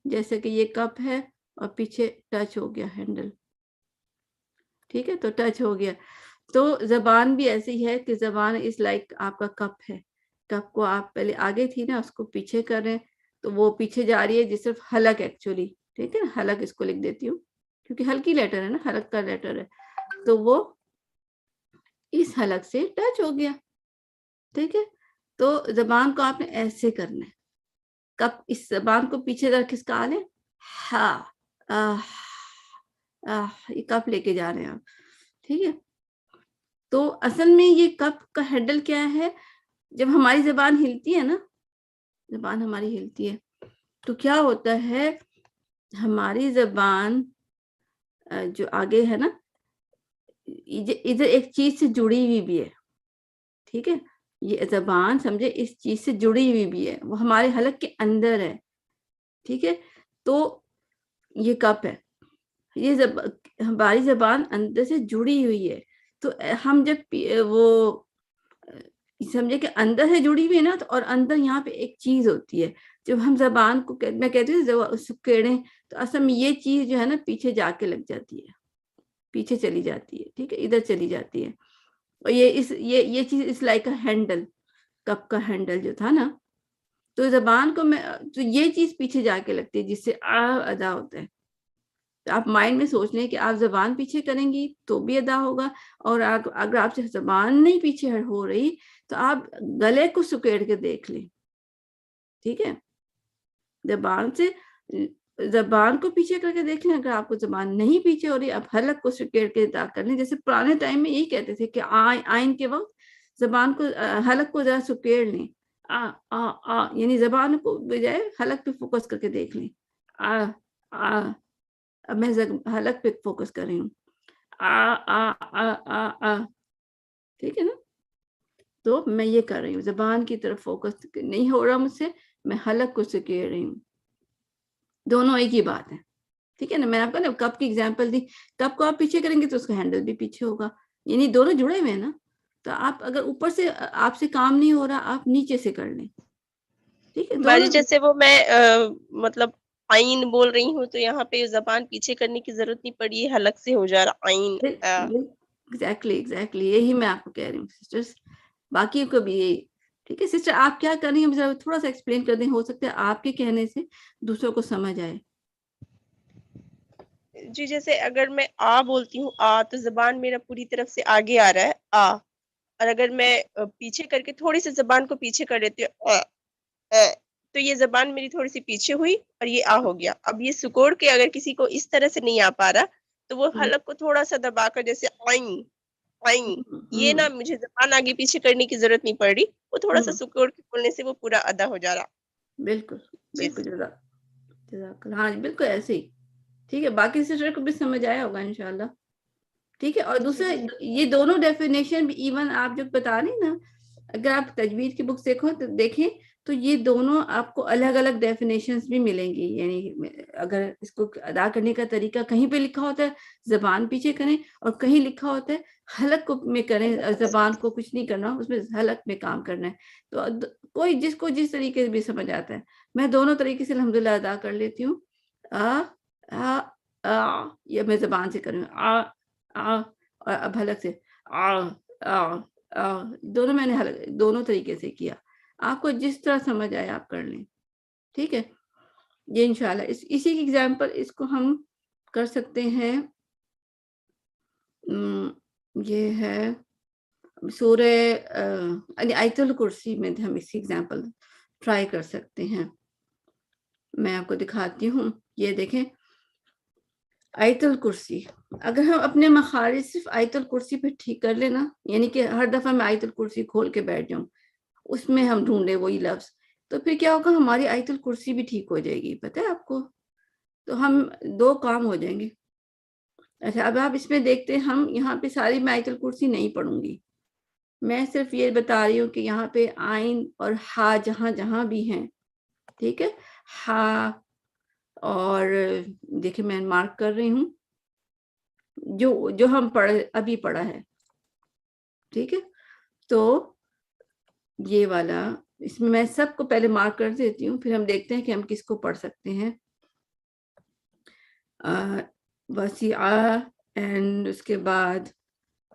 جیسے کہ یہ کپ ہے اور پیچھے ٹچ ہو گیا ہینڈل. ٹھیک ہے, تو ٹچ ہو گیا. تو زبان بھی ایسی ہے کہ زبان اس لائک آپ کا کپ ہے. کپ کو آپ پہلے آگے تھی نا, اس کو پیچھے کر رہے ہیں تو وہ پیچھے جا رہی ہے, جس صرف حلق ایکچولی. ٹھیک ہے نا, حلق اس کو لکھ دیتی ہوں کیونکہ ہلکی لیٹر ہے نا, حلق کا لیٹر ہے, تو وہ اس حلق سے ٹچ ہو گیا. ٹھیک ہے, تو زبان کو آپ نے ایسے کرنا ہے. کب اس زبان کو پیچھے رکھ کے کہا لیں ہا, یہ کپ لے کے جا رہے ہیں آپ. ٹھیک ہے, تو اصل میں یہ کپ کا ہینڈل کیا ہے, جب ہماری زبان ہلتی ہے نا, زبان ہماری ہلتی ہے تو کیا ہوتا ہے, ہماری زبان جو آگے ہے نا, ادھر ایک چیز سے جڑی ہوئی بھی ہے. ٹھیک ہے, یہ زبان سمجھے اس چیز سے جڑی ہوئی بھی ہے, وہ ہمارے حلق کے اندر ہے. ٹھیک ہے, تو یہ کپ ہے, یہ ہماری زبان اندر سے جڑی ہوئی ہے. تو ہم جب وہ سمجھے کہ اندر سے جڑی ہوئی ہے نا, تو اور اندر یہاں پہ ایک چیز ہوتی ہے, جب ہم زبان کو میں کہتی ہوں سکیڑیں, تو اصل میں یہ چیز جو ہے نا پیچھے جا کے لگ جاتی ہے, پیچھے چلی جاتی ہے. ٹھیک ہے, ادھر چلی جاتی ہے. اور یہ چیز اس لائک ہینڈل, کپ کا ہینڈل جو تھا نا, تو زبان کو تو یہ چیز پیچھے جا کے لگتی ہے, جس سے ادا ہوتا ہے. تو آپ مائنڈ میں سوچ لیں کہ آپ زبان پیچھے کریں گی تو بھی ادا ہوگا, اور اگر آپ سے زبان نہیں پیچھے ہو رہی تو آپ گلے کو سکیڑ کے دیکھ لیں. ٹھیک ہے, زبان کو پیچھے کر کے دیکھ لیں. اگر آپ کو زبان نہیں پیچھے ہو رہی, آپ حلق کو سکیڑ کے ادا کر لیں. جیسے پرانے ٹائم میں یہی کہتے تھے کہ آئین کے وقت زبان کو, حلق کو ذرا سکیڑ لیں, یعنی زبان کو بجائے حلق پہ فوکس کر کے دیکھ لیں. اب میں حلق پہ فوکس کر رہی ہوں, ٹھیک ہے نا, تو میں یہ کر رہی ہوں, زبان کی طرف فوکس نہیں ہو رہا مجھ سے, میں حلق کو سکیڑ رہی ہوں. دونوں ایک ہی بات ہے. ٹھیک ہے نا, میں نے آپ کو نا کپ کی ایگزامپل دی, کپ کو آپ پیچھے کریں گے تو اس کا ہینڈل بھی پیچھے ہوگا, یعنی دونوں جڑے ہوئے ہیں نا. تو آپ اگر اوپر سے آپ سے کام نہیں ہو رہا, آپ نیچے سے کر لیں. ٹھیک ہے, باجی جیسے وہ میں مطلب آئین بول رہی ہوں, تو یہاں پہ زبان پیچھے کرنے کی ضرورت نہیں پڑی, حلق سے ہو جا رہا آئین. ایگزیکٹلی یہی میں آپ کو کہہ رہی ہوں سسٹرز, باقی کو بھی یہی. ٹھیک ہے سسٹر, آپ کیا کر رہی ہیں مجھے تھوڑا سا ایکسپلین کر دیں, ہو سکتا ہے آپ کے کہنے سے دوسروں کو سمجھ آئے. جی, جیسے اگر میں بولتی ہوں تو زبان میرا پوری طرف سے آگے آ رہا ہے اور اگر میں پیچھے کر کے تھوڑی سی زبان کو پیچھے کر لیتی ہوں تو یہ زبان میری تھوڑی سی پیچھے ہوئی اور یہ ہو گیا. اب یہ سکوڑ کے اگر کسی کو اس طرح سے نہیں آ پا رہا, تو وہ حلق کو تھوڑا سا دبا کر جیسے یہ نہ مجھے زبان آگے پیچھے کرنے کی ضرورت نہیں پڑ رہی, وہ تھوڑا سا سکوڑ کے کھولنے سے وہ پورا ادا ہو جا رہا. بالکل جزاک اللہ. ہاں بالکل ایسے ہی. ٹھیک ہے, باقی سسٹر کو بھی سمجھ آیا ہوگا انشاءاللہ. ٹھیک ہے, اور دوسرا یہ دونوں ڈیفینیشن بھی ایون آپ جو بتا رہی نا, اگر آپ تجوید کی بکس دیکھیں تو یہ دونوں آپ کو الگ الگ ڈیفینیشنز بھی ملیں گی. یعنی اگر اس کو ادا کرنے کا طریقہ کہیں پہ لکھا ہوتا ہے زبان پیچھے کریں, اور کہیں لکھا ہوتا ہے حلق کو میں کریں, زبان کو کچھ نہیں کرنا, اس میں حلق میں کام کرنا ہے. تو کوئی جس کو جس طریقے سے بھی سمجھ آتا ہے, میں دونوں طریقے سے الحمدللہ ادا کر لیتی ہوں. یہ میں زبان سے کروں, اور اب حلق سے دونوں میں نے دونوں طریقے سے کیا. آپ کو جس طرح سمجھ آئے آپ کر لیں. ٹھیک ہے, یہ انشاءاللہ اسی کی ایگزامپل اس کو ہم کر سکتے ہیں. یہ ہے سورہ آیت الکرسی میں ہم اس کی ایگزامپل ٹرائی کر سکتے ہیں. میں آپ کو دکھاتی ہوں, یہ دیکھیں آیت الکرسی. اگر ہم اپنے مخارج صرف آیت الکرسی پہ ٹھیک کر لینا, یعنی کہ ہر دفعہ میں آیت الکرسی کھول کے بیٹھ جاؤں, اس میں ہم ڈھونڈے وہی لفظ, تو پھر کیا ہوگا, ہماری آیت الکرسی بھی ٹھیک ہو جائے گی. پتہ ہے آپ کو, تو ہم دو کام ہو جائیں گے. اچھا, اب آپ اس میں دیکھتے ہیں, ہم یہاں پہ ساری میں آیت الکرسی نہیں پڑھوں گی, میں صرف یہ بتا رہی ہوں کہ یہاں پہ آئین اور ہا جہاں جہاں بھی ہیں, ٹھیک ہے, ہا, اور دیکھیں میں مارک کر رہی ہوں جو ہم ابھی پڑھا ہے. ٹھیک ہے, تو یہ والا اس میں سب کو پہلے مارک کر دیتی ہوں, پھر ہم دیکھتے ہیں کہ ہم کس کو پڑھ سکتے ہیں. وسیع اینڈ اس کے بعد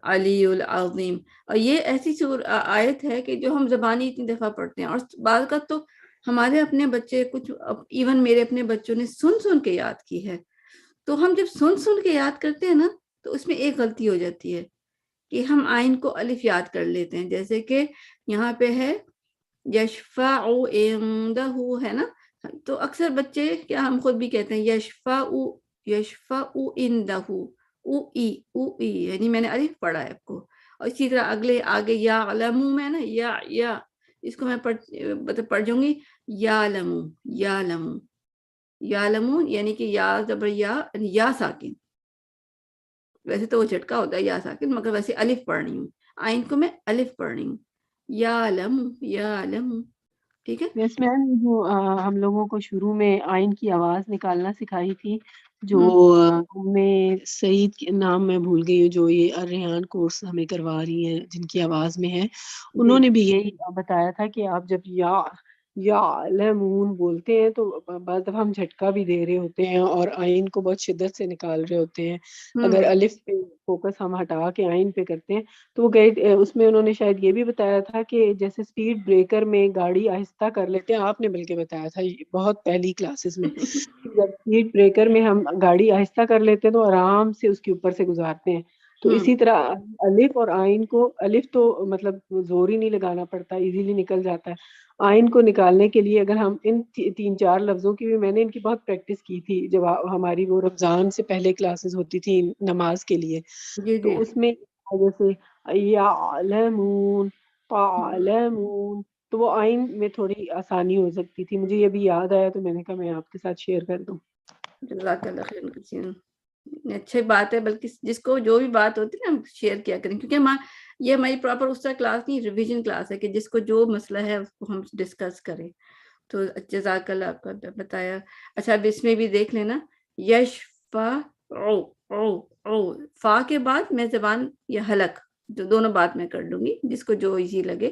علی العظیم. اور یہ ایسی آیت ہے کہ جو ہم زبانی اتنی دفعہ پڑھتے ہیں، اور بعض کا تو ہمارے اپنے بچے کچھ ایون میرے اپنے بچوں نے سن کے یاد کی ہے. تو ہم جب سن کے یاد کرتے ہیں نا تو اس میں ایک غلطی ہو جاتی ہے کہ ہم آئین کو الف یاد کر لیتے ہیں. جیسے کہ یہاں پہ ہے یشفع عندہ ہے نا، تو اکثر بچے کیا ہم خود بھی کہتے ہیں یشفع عندہ او ای یعنی میں نے الف پڑھا ہے آپ کو. اور اسی طرح آگے یا علمو میں نا یا اس کو میں پڑھ جاؤں گی یا لمو یعنی کہ یا زبر یا ساکن. ویسے تو وہ جھٹکا ہوتا ہے یا ساکن، مگر ویسے الف پڑھ رہی ہوں، آئین کو میں الف پڑھ رہی ہوں یا لمو. ٹھیک ہے. یس میم، جو ہم لوگوں کو شروع میں آئین کی آواز نکالنا سکھائی تھی، جو میں سعید کے نام میں بھول گئی ہوں، جو یہ الریحان کورس ہمیں کروا رہی ہیں جن کی آواز میں ہے، انہوں نے بھی یہی بتایا تھا کہ آپ جب یا لمون بولتے ہیں تو بعض دفعہ ہم جھٹکا بھی دے رہے ہوتے ہیں اور آئین کو بہت شدت سے نکال رہے ہوتے ہیں. اگر الف پہ فوکس ہم ہٹا کے آئین پہ کرتے ہیں تو وہ اس میں انہوں نے شاید یہ بھی بتایا تھا کہ جیسے اسپیڈ بریکر میں گاڑی آہستہ کر لیتے ہیں، آپ نے بلکہ بتایا تھا بہت پہلی کلاسز میں، جب اسپیڈ بریکر میں ہم گاڑی آہستہ کر لیتے ہیں تو آرام سے اس کے اوپر سے گزارتے ہیں. تو اسی طرح الف اور آئین کو، الف تو مطلب زور ہی نہیں لگانا پڑتا، ایزیلی نکل جاتا ہے. آئین کو نکالنے کے لیے اگر ہم ان 3-4 لفظوں کی بھی، میں نے ان کی بہت پریکٹس کی تھی جب ہماری وہ رمضان سے پہلے کلاسز ہوتی تھی نماز کے لیے، تو اس میں جیسے یعلمون تعلمون، تو وہ آئین میں تھوڑی آسانی ہو سکتی تھی. مجھے یہ بھی یاد آیا تو میں نے کہا میں آپ کے ساتھ شیئر کر دوں. جزاک اللہ خیر. اچھی بات ہے، بلکہ جس کو جو بھی بات ہوتی ہے نا ہم شیئر کیا کریں، کیونکہ یہ ہماری پراپر اس طرح کلاس نہیں، ریویژن کلاس ہے کہ جس کو جو مسئلہ ہے اس کو ہم ڈسکس کریں. تو جزاک اللہ آپ کا بتایا. اچھا اب اس میں بھی دیکھ لینا یشفع او فا کے بعد میں زبان یا حلق جو دونوں بات میں کر لوں گی، جس کو جو ایزی لگے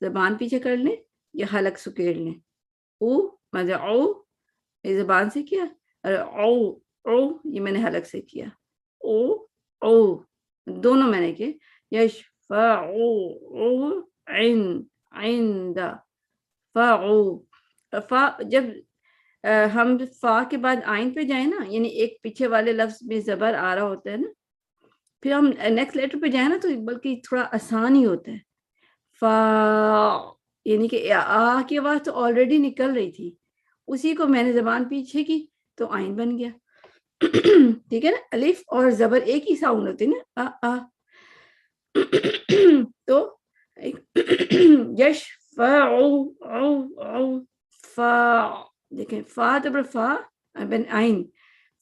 زبان پیچھے کر لیں یا حلق سکیڑ لیں. او مجھے او یہ زبان سے کیا، او یہ میں نے حلق سے کیا. او دونوں میں نے کیے. یشفع عند فا جب ہم فا کے بعد آئین پہ جائیں نا، یعنی ایک پیچھے والے لفظ میں زبر آ رہا ہوتا ہے نا، پھر ہم نیکسٹ لیٹر پہ جائیں نا تو بلکہ تھوڑا آسان ہی ہوتا ہے. فا یعنی کہ آ کی آواز تو آلریڈی نکل رہی تھی، اسی کو میں نے زبان پیچھے کی تو آئین بن گیا. ٹھیک ہے نا، الف اور زبر ایک ہی ساؤنڈ ہوتے نا آ. تو یش فا دیکھیں فا زبر فا بن آئین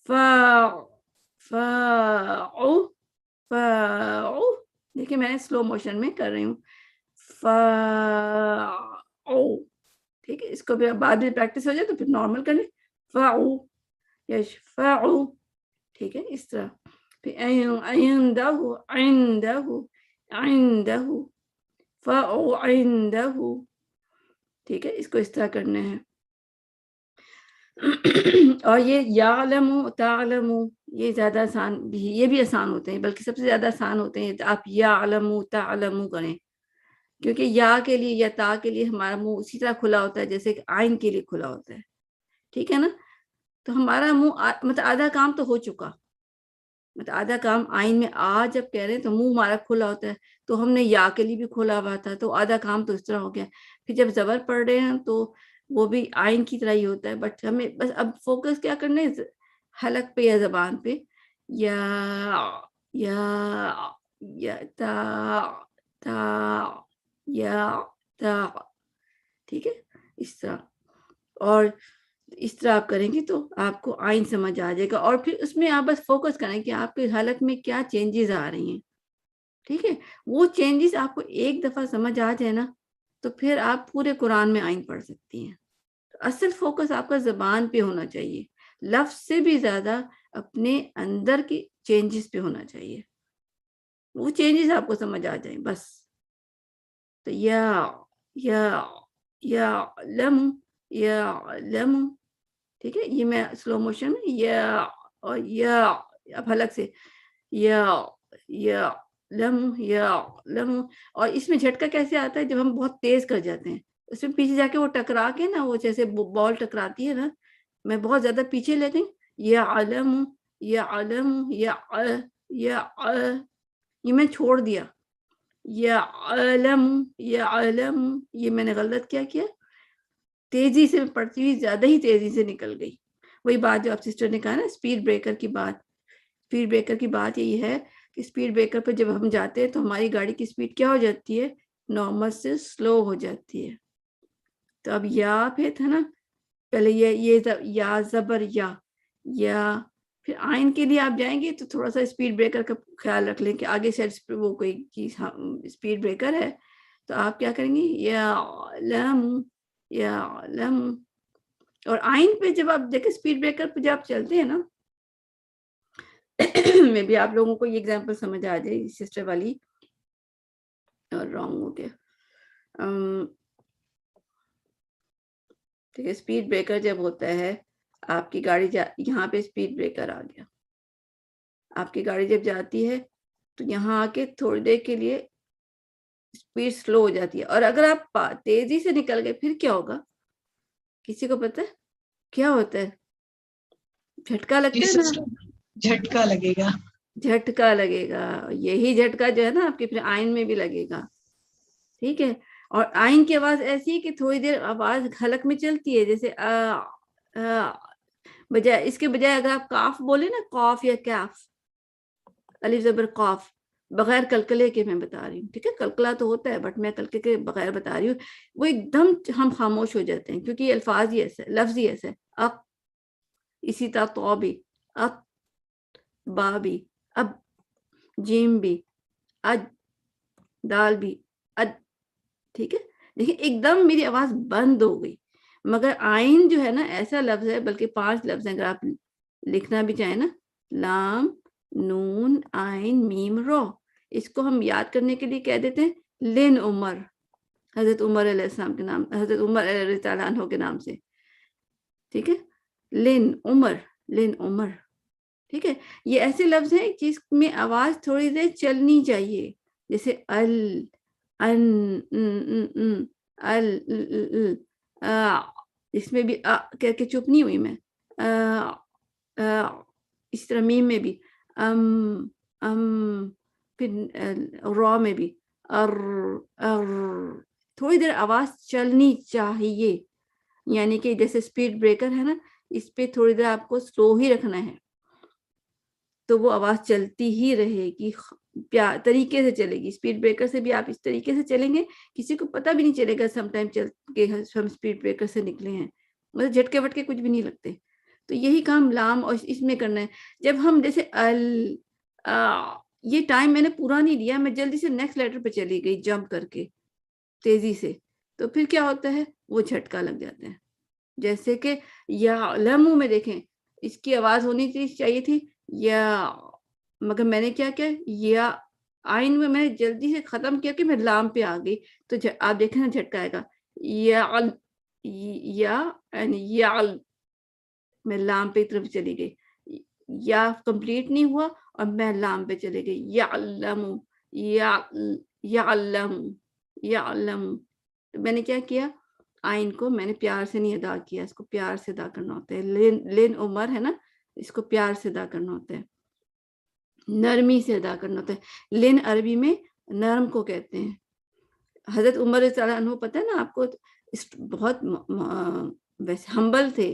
فا دیکھیں میں سلو موشن میں کر رہی ہوں. ٹھیک ہے، اس کو بھی بعد میں پریکٹس ہو جائے تو پھر نارمل کر لیں. فاؤ یشفعو، ٹھیک ہے اس طرح. پھر عندہ فاؤ عندہ، ٹھیک ہے اس کو اس طرح کرنا ہے. اور یہ یعلم تعلم یہ زیادہ آسان بھی، یہ بھی آسان ہوتے ہیں، بلکہ سب سے زیادہ آسان ہوتے ہیں. آپ یعلم تعلم کریں، کیونکہ یا کے لیے یا تا کے لیے ہمارا منہ اسی طرح کھلا ہوتا ہے جیسے کہ آئین کے لیے کھلا ہوتا ہے. ٹھیک ہے نا، تو ہمارا منہ مطلب آدھا کام تو ہو چکا، مطلب آدھا کام آئین میں آ جب کہہ رہے ہیں تو منہ ہمارا کھلا ہوتا ہے، تو ہم نے یا کے لیے بھی کھولا ہوا تھا، تو آدھا کام تو اس طرح ہو گیا. پھر جب زبر پڑھ رہے ہیں تو وہ بھی آئین کی طرح ہی ہوتا ہے، بٹ ہمیں بس اب فوکس کیا کرنا ہے، حلق پہ یا زبان پہ. یا تا یا تا، ٹھیک ہے اس طرح. اور اس طرح آپ کریں گے تو آپ کو آئین سمجھ آ جائے گا، اور پھر اس میں آپ بس فوکس کریں کہ آپ کے حلق میں کیا چینجز آ رہی ہیں. ٹھیک ہے، وہ چینجز آپ کو ایک دفعہ سمجھ آ جائے نا تو پھر آپ پورے قرآن میں آئین پڑھ سکتی ہیں. اصل فوکس آپ کا زبان پہ ہونا چاہیے، لفظ سے بھی زیادہ اپنے اندر کی چینجز پہ ہونا چاہیے، وہ چینجز آپ کو سمجھ آ جائیں بس. تو یا لم، ٹھیک ہے، یہ میں سلو موشن میں اور یا، اب حلق سے یا لم. اور اس میں جھٹکا کیسے آتا ہے؟ جب ہم بہت تیز کر جاتے ہیں، اس میں پیچھے جا کے وہ ٹکرا کے نا، وہ جیسے بال ٹکراتی ہے نا، میں بہت زیادہ پیچھے لیتی ہوں، یا علم یہ میں چھوڑ دیا، یا علم یہ میں نے غلط کیا، تیزی سے پڑھتی ہوئی زیادہ ہی تیزی سے نکل گئی. وہی بات جو آپ سسٹر نے کہا نا اسپیڈ بریکر کی بات، اسپیڈ بریکر کی بات یہی ہے کہ اسپیڈ بریکر پہ جب ہم جاتے ہیں تو ہماری گاڑی کی اسپیڈ کیا ہو جاتی ہے؟ نارمل سے سلو ہو جاتی ہے. تو اب یا پہ تھا نا پہلے یہ یا زبر یا پھر آئین کے لیے آپ جائیں گے تو تھوڑا سا اسپیڈ بریکر کا خیال رکھ لیں کہ آگے سے وہ کوئی چیز اسپیڈ بریکر ہے تو آپ کیا کریں گے؟ یا لم. اور آئین پہ جب آپ دیکھیں اسپیڈ بریکر پہ جب آپ چلتے ہیں نا، میں بھی آپ لوگوں کو یہ ایگزامپل سمجھ آ جائے سسٹر والی، اور رانگ ہو گیا. ٹھیک ہے، اسپیڈ بریکر جب ہوتا ہے آپ کی گاڑی یہاں پہ اسپیڈ بریکر آ گیا، آپ کی گاڑی جب جاتی ہے تو یہاں آ کے تھوڑی دیر کے لیے اسپیڈ سلو ہو جاتی ہے، اور اگر آپ تیزی سے نکل گئے پھر کیا ہوگا؟ کسی کو پتہ ہے کیا ہوتا ہے؟ جھٹکا لگتا ہے نا، جھٹکا لگے گا، جھٹکا لگے گا. یہی جھٹکا جو ہے نا آپ کے پھر آئین میں بھی لگے گا. ٹھیک ہے، اور آئین کی آواز ایسی ہے کہ تھوڑی دیر آواز حلق میں چلتی ہے، جیسے بجائے اس کے بجائے اگر آپ کاف بولے نا، قاف یا کاف، الف زبر قاف، بغیر کلکلے کے میں بتا رہی ہوں. ٹھیک ہے، کلکلا تو ہوتا ہے بٹ میں کلکلے کے بغیر بتا رہی ہوں. وہ ایک دم ہم خاموش ہو جاتے ہیں کیونکہ یہ الفاظ ہی ایسے، لفظ ہی ایسے. اب اسی طرح تو بھی، اب با بھی، اب جیم بھی، اج دال بھی، اد. ٹھیک ہے، دیکھیں ایک دم میری آواز بند ہو گئی. مگر آئین جو ہے نا ایسا لفظ ہے، بلکہ 5 لفظ ہیں، اگر آپ لکھنا بھی چاہیں نا، لام نون آئین میم رو. اس کو ہم یاد کرنے کے لیے کہہ دیتے ہیں لن عمر، حضرت عمر علیہ السلام کے نام، حضرت عمر علیہ تعالیٰ عنہ کے نام سے. ٹھیک ہے، لن عمر، لن عمر. ٹھیک ہے، یہ ایسے لفظ ہیں جس میں آواز تھوڑی دیر چلنی چاہیے، جیسے ال، ان، ال، اس میں بھی کہہ کے چپ نہیں ہوئی میں. اس طرح میم میں بھی پھر را میں بھی تھوڑی دیر آواز چلنی چاہیے. یعنی کہ جیسے اسپیڈ بریکر ہے نا، اس پہ تھوڑی دیر آپ کو سلو ہی رکھنا ہے تو وہ آواز چلتی ہی رہے گی، طریقے سے چلے گی. اسپیڈ بریکر سے بھی آپ اس طریقے سے چلیں گے، کسی کو پتہ بھی نہیں چلے گا سم ٹائم چل کے ہم اسپیڈ بریکر سے نکلے ہیں، مطلب جھٹکے وٹکے کچھ بھی نہیں لگتے. تو یہی کام لام اور اس میں کرنا ہے. جب ہم جیسے یہ ٹائم میں نے پورا نہیں لیا، میں جلدی سے نیکسٹ لیٹر پہ چلی گئی جمپ کر کے تیزی سے، تو پھر کیا ہوتا ہے؟ وہ جھٹکا لگ جاتا ہے. جیسے کہ یا لمو میں دیکھیں اس کی آواز ہونی چاہیے تھی یا، مگر میں نے کیا یا آئین میں نے جلدی سے ختم کیا کہ میں لام پہ آ گئی، تو آپ دیکھیں نا جھٹکا آئے گا. یا میں لام پہ طرف چلی گئی، یا کمپلیٹ نہیں ہوا اور میں لام پہ چلے گئی. یعلم. میں نے کیا کیا؟ آئین کو میں نے پیار سے نہیں ادا کیا، اس کو پیار سے ادا کرنا ہوتا ہے. لین عمر ہے نا، اس کو پیار سے ادا کرنا ہوتا ہے، نرمی سے ادا کرنا ہوتا ہے. لین عربی میں نرم کو کہتے ہیں. حضرت عمر تعالیٰ عنہ پتہ ہے نا آپ کو، بہت ویسے ہمبل تھے.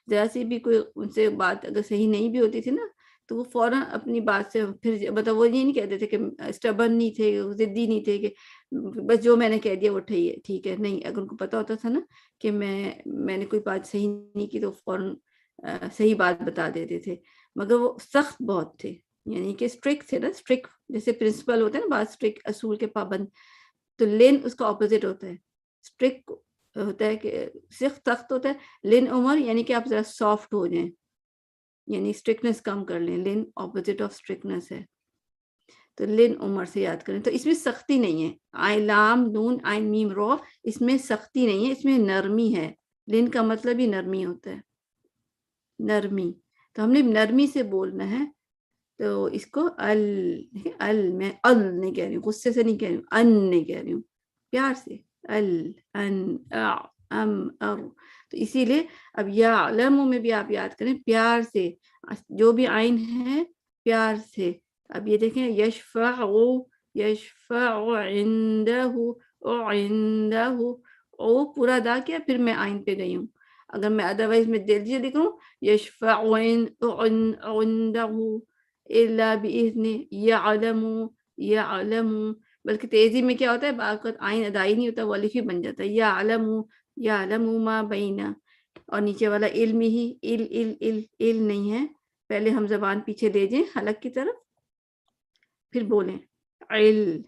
ذرا سی بھی کوئی ان سے بات اگر صحیح نہیں بھی ہوتی تھی نا تو وہ فوراً اپنی بات سے پھر مطلب وہ یہ نہیں کہتے تھے کہ اسٹبن نہیں تھے، ضدی نہیں تھے کہ بس جو میں نے کہہ دیا وہ ٹھیک ہے. نہیں، اگر ان کو پتا ہوتا تھا نا کہ میں نے کوئی بات صحیح نہیں کی تو فوراً صحیح بات بتا دیتے تھے. مگر وہ سخت بہت تھے، یعنی کہ اسٹرکٹ تھے نا، اسٹرکٹ جیسے پرنسپل ہوتے ہیں نا، بعض اسٹرکٹ اصول کے پابند. تو لین اس کا اپوزٹ ہوتا ہے، اسٹرکٹ ہوتا ہے کہ سخت ہوتا ہے. لین عمر یعنی کہ آپ ذرا سافٹ ہو جائیں، یعنی اسٹرکٹنس کم کر لیں. لین اپوزٹ آف اسٹرکٹنس ہے، تو لین عمر سے یاد کریں. تو اس میں سختی نہیں ہے. آئین لام نون آئین میم رو، اس میں سختی نہیں ہے، اس میں نرمی ہے. لین کا مطلب ہی نرمی ہوتا ہے، نرمی. تو ہم نے نرمی سے بولنا ہے. تو اس کو ال میں ال نہیں کہہ رہی ہوں, غصے سے نہیں کہہ رہی ہوں, ان نہیں کہہ رہی ہوں, پیار سے ال ان ام ار. تو اسی لیے اب یعلم میں بھی آپ یاد کریں پیار سے, جو بھی عین ہے پیار سے. اب یہ دیکھیں یشفع عندہ عندہ او پورا ادا کیا, پھر میں عین پہ گئی ہوں. اگر میں ادروائز میں دل لکھ رہوں یشفع عندہ الا باذن یعلم, بلکہ تیزی میں کیا ہوتا ہے بعض وقت عین ادائی نہیں ہوتا, وہ الف ہی بن جاتا ہے. یعلم ما بین, اور نیچے والا علم ہی ال نہیں ہے, پہلے ہم زبان پیچھے لے جائیں حلق کی طرف, پھر بولیں عل.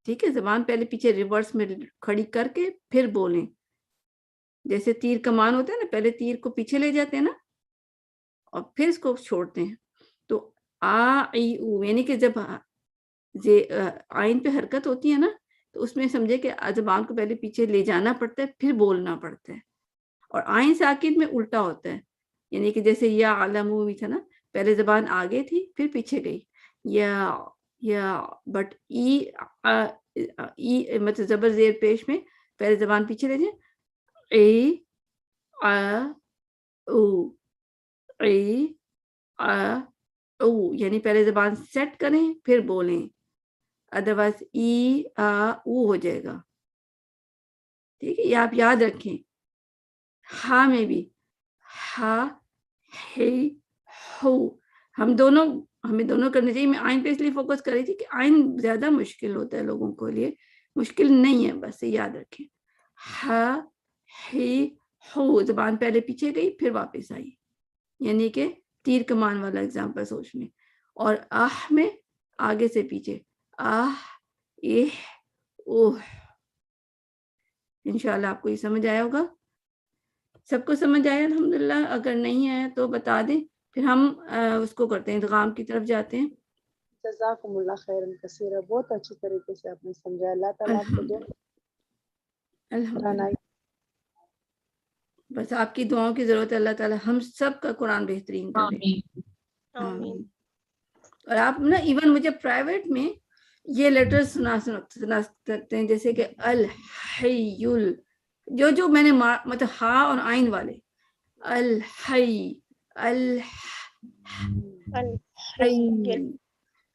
ٹھیک ہے, زبان پہلے پیچھے ریورس میں کھڑی کر کے پھر بولیں. جیسے تیر کمان ہوتا ہے نا, پہلے تیر کو پیچھے لے جاتے ہیں نا اور پھر اس کو چھوڑتے ہیں. تو یعنی کہ جب عین پہ حرکت ہوتی ہے نا تو اس میں سمجھے کہ زبان کو پہلے پیچھے لے جانا پڑتا ہے پھر بولنا پڑتا ہے. اور عین ساکن میں الٹا ہوتا ہے, یعنی کہ جیسے یعلم بھی تھا نا, پہلے زبان آگے تھی پھر پیچھے گئی. یا بٹ مطلب زبر زیر پیش میں پہلے زبان پیچھے لے جائیں او یعنی پہلے زبان سیٹ کریں پھر بولیں, ادروائز او ہو جائے گا. ٹھیک ہے, یہ آپ یاد رکھیں. ہاں میں بھی ہا ہی ہو ہمیں دونوں کرنے چاہیے. میں عین پہ اس لیے فوکس کر رہی تھی کہ عین زیادہ مشکل ہوتا ہے لوگوں کے لیے, مشکل نہیں ہے, بس یاد رکھیں. ہا ہی ہو زبان پہلے پیچھے گئی پھر واپس آئی, یعنی کہ تیر کمان والا اگزامپل سوچ لیں. اور میں آگے سے پیچھے اوہ. انشاءاللہ آپ کو یہ سمجھ آیا ہوگا. سب کو سمجھ آیا الحمدللہ, اگر نہیں آیا تو بتا دیں, پھر ہم اس کو کرتے ہیں ادغام کی طرف جاتے ہیں. جزاکم اللہ خیرا کثیرا, بہت اچھی طریقے سے آپ نے سمجھایا. اللہ تعالیٰ آپ کو جو الحمدللہ, بس آپ کی دعاؤں کی ضرورت ہے. اللہ تعالیٰ ہم سب کا قرآن بہترین کرے. آمین. اور آپ نا ایون مجھے پرائیویٹ میں یہ لیٹر سنا سکتے ہیں, جیسے کہ الحی, جو میں نے مطلب ہا اور عین والے, الحی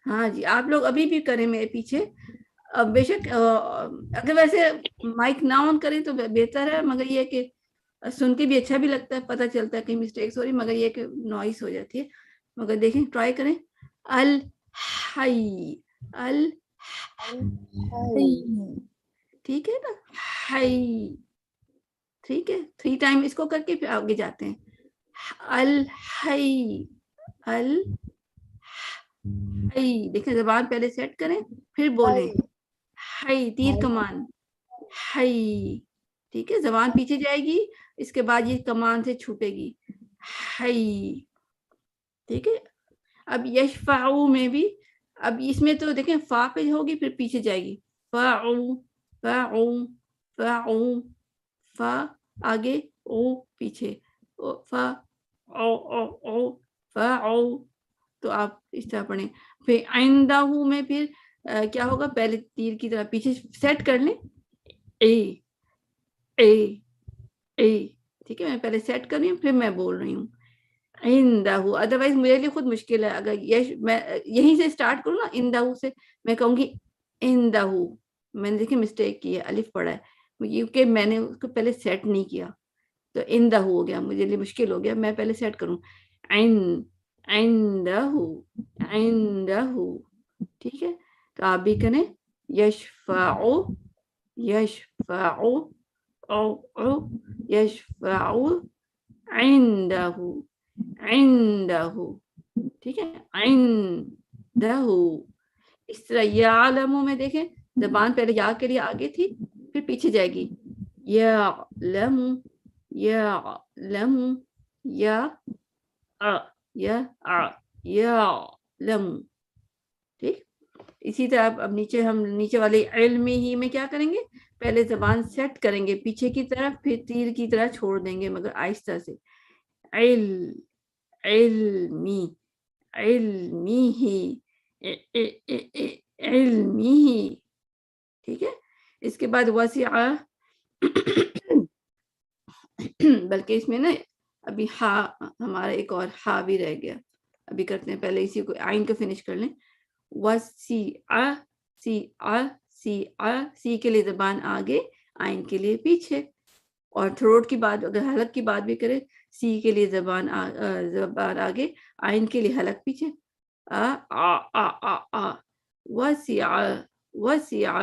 ہاں جی, آپ لوگ ابھی بھی کریں میرے پیچھے. اب بے شک اگر ویسے مائک نہ آن کریں تو بہتر ہے, مگر یہ کہ سن کے بھی اچھا بھی لگتا ہے, پتہ چلتا ہے کہیں مسٹیکس ہو رہی, مگر یہ کہ نوائس ہو جاتی ہے. مگر دیکھیں ٹرائی کریں. الحی ٹھیک ہے نا, حی. ٹھیک ہے, 3 ٹائم اس کو کر کے پھر آگے جاتے ہیں. الحی دیکھیں زبان پہلے سیٹ کریں پھر بولیں. حی تیر کمان حی. ٹھیک ہے, زبان پیچھے جائے گی, اس کے بعد یہ کمان سے چھوٹے گی. حی. ٹھیک ہے. اب یشفعو میں بھی, اب اس میں تو دیکھیں فا پہ ہوگی پھر پیچھے جائے گی. فا آگے او پیچھے, فا تو آپ اس طرح پڑھیں. پھر آئندہ میں پھر کیا ہوگا, پہلے تیر کی طرح پیچھے سیٹ کر لیں. ٹھیک ہے, میں پہلے سیٹ کر رہی ہوں پھر میں بول رہی ہوں عندہ. ادروائز میرے لیے خود مشکل ہے, اگر میں یہیں سے اسٹارٹ کروں نا عندہ سے, میں کہوں گی عندہ. میں نے دیکھیں مسٹیک کی ہے, الف پڑھا ہے کیونکہ میں نے اس کو پہلے سیٹ نہیں کیا, تو عندہ ہو گیا, مجھے لیے مشکل ہو گیا. میں پہلے سیٹ کروں عندہ. ٹھیک ہے, تو آپ بھی کریں یشفع عندہ. ٹھیک ہے, عندہ. اس طرح یعلم میں دیکھیں زبان پہلے یا کے لیے آگے تھی پھر پیچھے جائے گی. یعلم ٹھیک. اسی طرح اب نیچے والے علم ہی میں کیا کریں گے, پہلے زبان سیٹ کریں گے پیچھے کی طرف, پھر تیر کی طرح چھوڑ دیں گے مگر آہستہ سے. علمی علمی علمی. ٹھیک ہے. اس کے بعد وسع بلکہ اس میں نا ابھی ہا ہمارا ایک اور ہا بھی رہ گیا, ابھی کرتے ہیں, پہلے اسی کو آئین کو فنش کر لیں. وسع سی کے لیے زبان آگے, آئین کے لیے پیچھے. اور تھروٹ کی بات اگر حلق کی بات بھی کرے, سی کے لیے زبان آگے, آئین کے لیے حلق پیچھے. وسع وسع.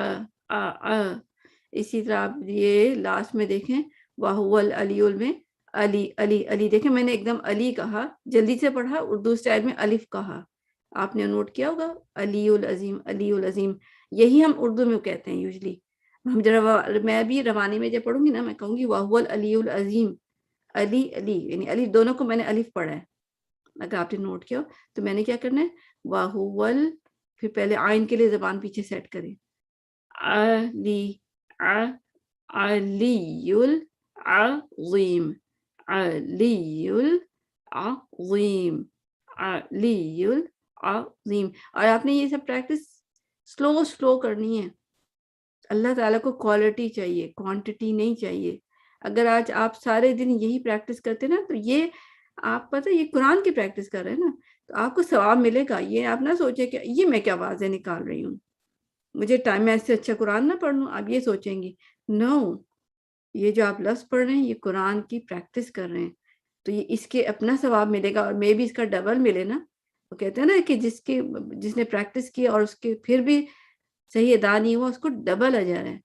اسی طرح آپ یہ لاسٹ میں دیکھیں وَهُوَ الْعَلِيُّ میں علی علی علی, دیکھیں میں نے ایک دم علی کہا, جلدی سے پڑھا, اردو اسٹائل میں الف کہا, آپ نے نوٹ کیا ہوگا. علی العظیم علی العظیم, یہی ہم اردو میں کہتے ہیں یوزلی. ہم میں بھی روانی میں جب پڑھوں گی نا, میں کہوں گی وَهُوَ الْعَلِيُّ الْعَظِيمُ. علی علی یعنی علی, دونوں کو میں نے الف پڑھا ہے. اگر آپ نے نوٹ کیا تو میں نے کیا کرنا ہے, وَهُوَ پھر پہلے آئین کے لیے زبان پیچھے سیٹ کریں. علی علی العظیم علی العظیم علی العظیم. اور آپ نے یہ سب پریکٹس سلو کرنی ہے. اللہ تعالیٰ کو کوالٹی چاہیے, کوانٹٹی نہیں چاہیے. اگر آج آپ سارے دن یہی پریکٹس کرتے نا, تو یہ آپ پتہ یہ قرآن کی پریکٹس کر رہے ہیں نا, تو آپ کو ثواب ملے گا. یہ آپ نہ سوچیں کہ یہ میں کیا آوازیں نکال رہی ہوں, مجھے ٹائم میں سے اچھا قرآن نہ پڑھ لوں, آپ یہ سوچیں گی. نو, یہ جو آپ لفظ پڑھ رہے ہیں یہ قرآن کی پریکٹس کر رہے ہیں, تو یہ اس کے اپنا ثواب ملے گا, اور میں بھی اس کا ڈبل ملے نا. وہ کہتے ہیں نا کہ جس نے پریکٹس کی اور اس کے پھر بھی صحیح ادا نہیں ہوا, اس کو ڈبل اجر ہے.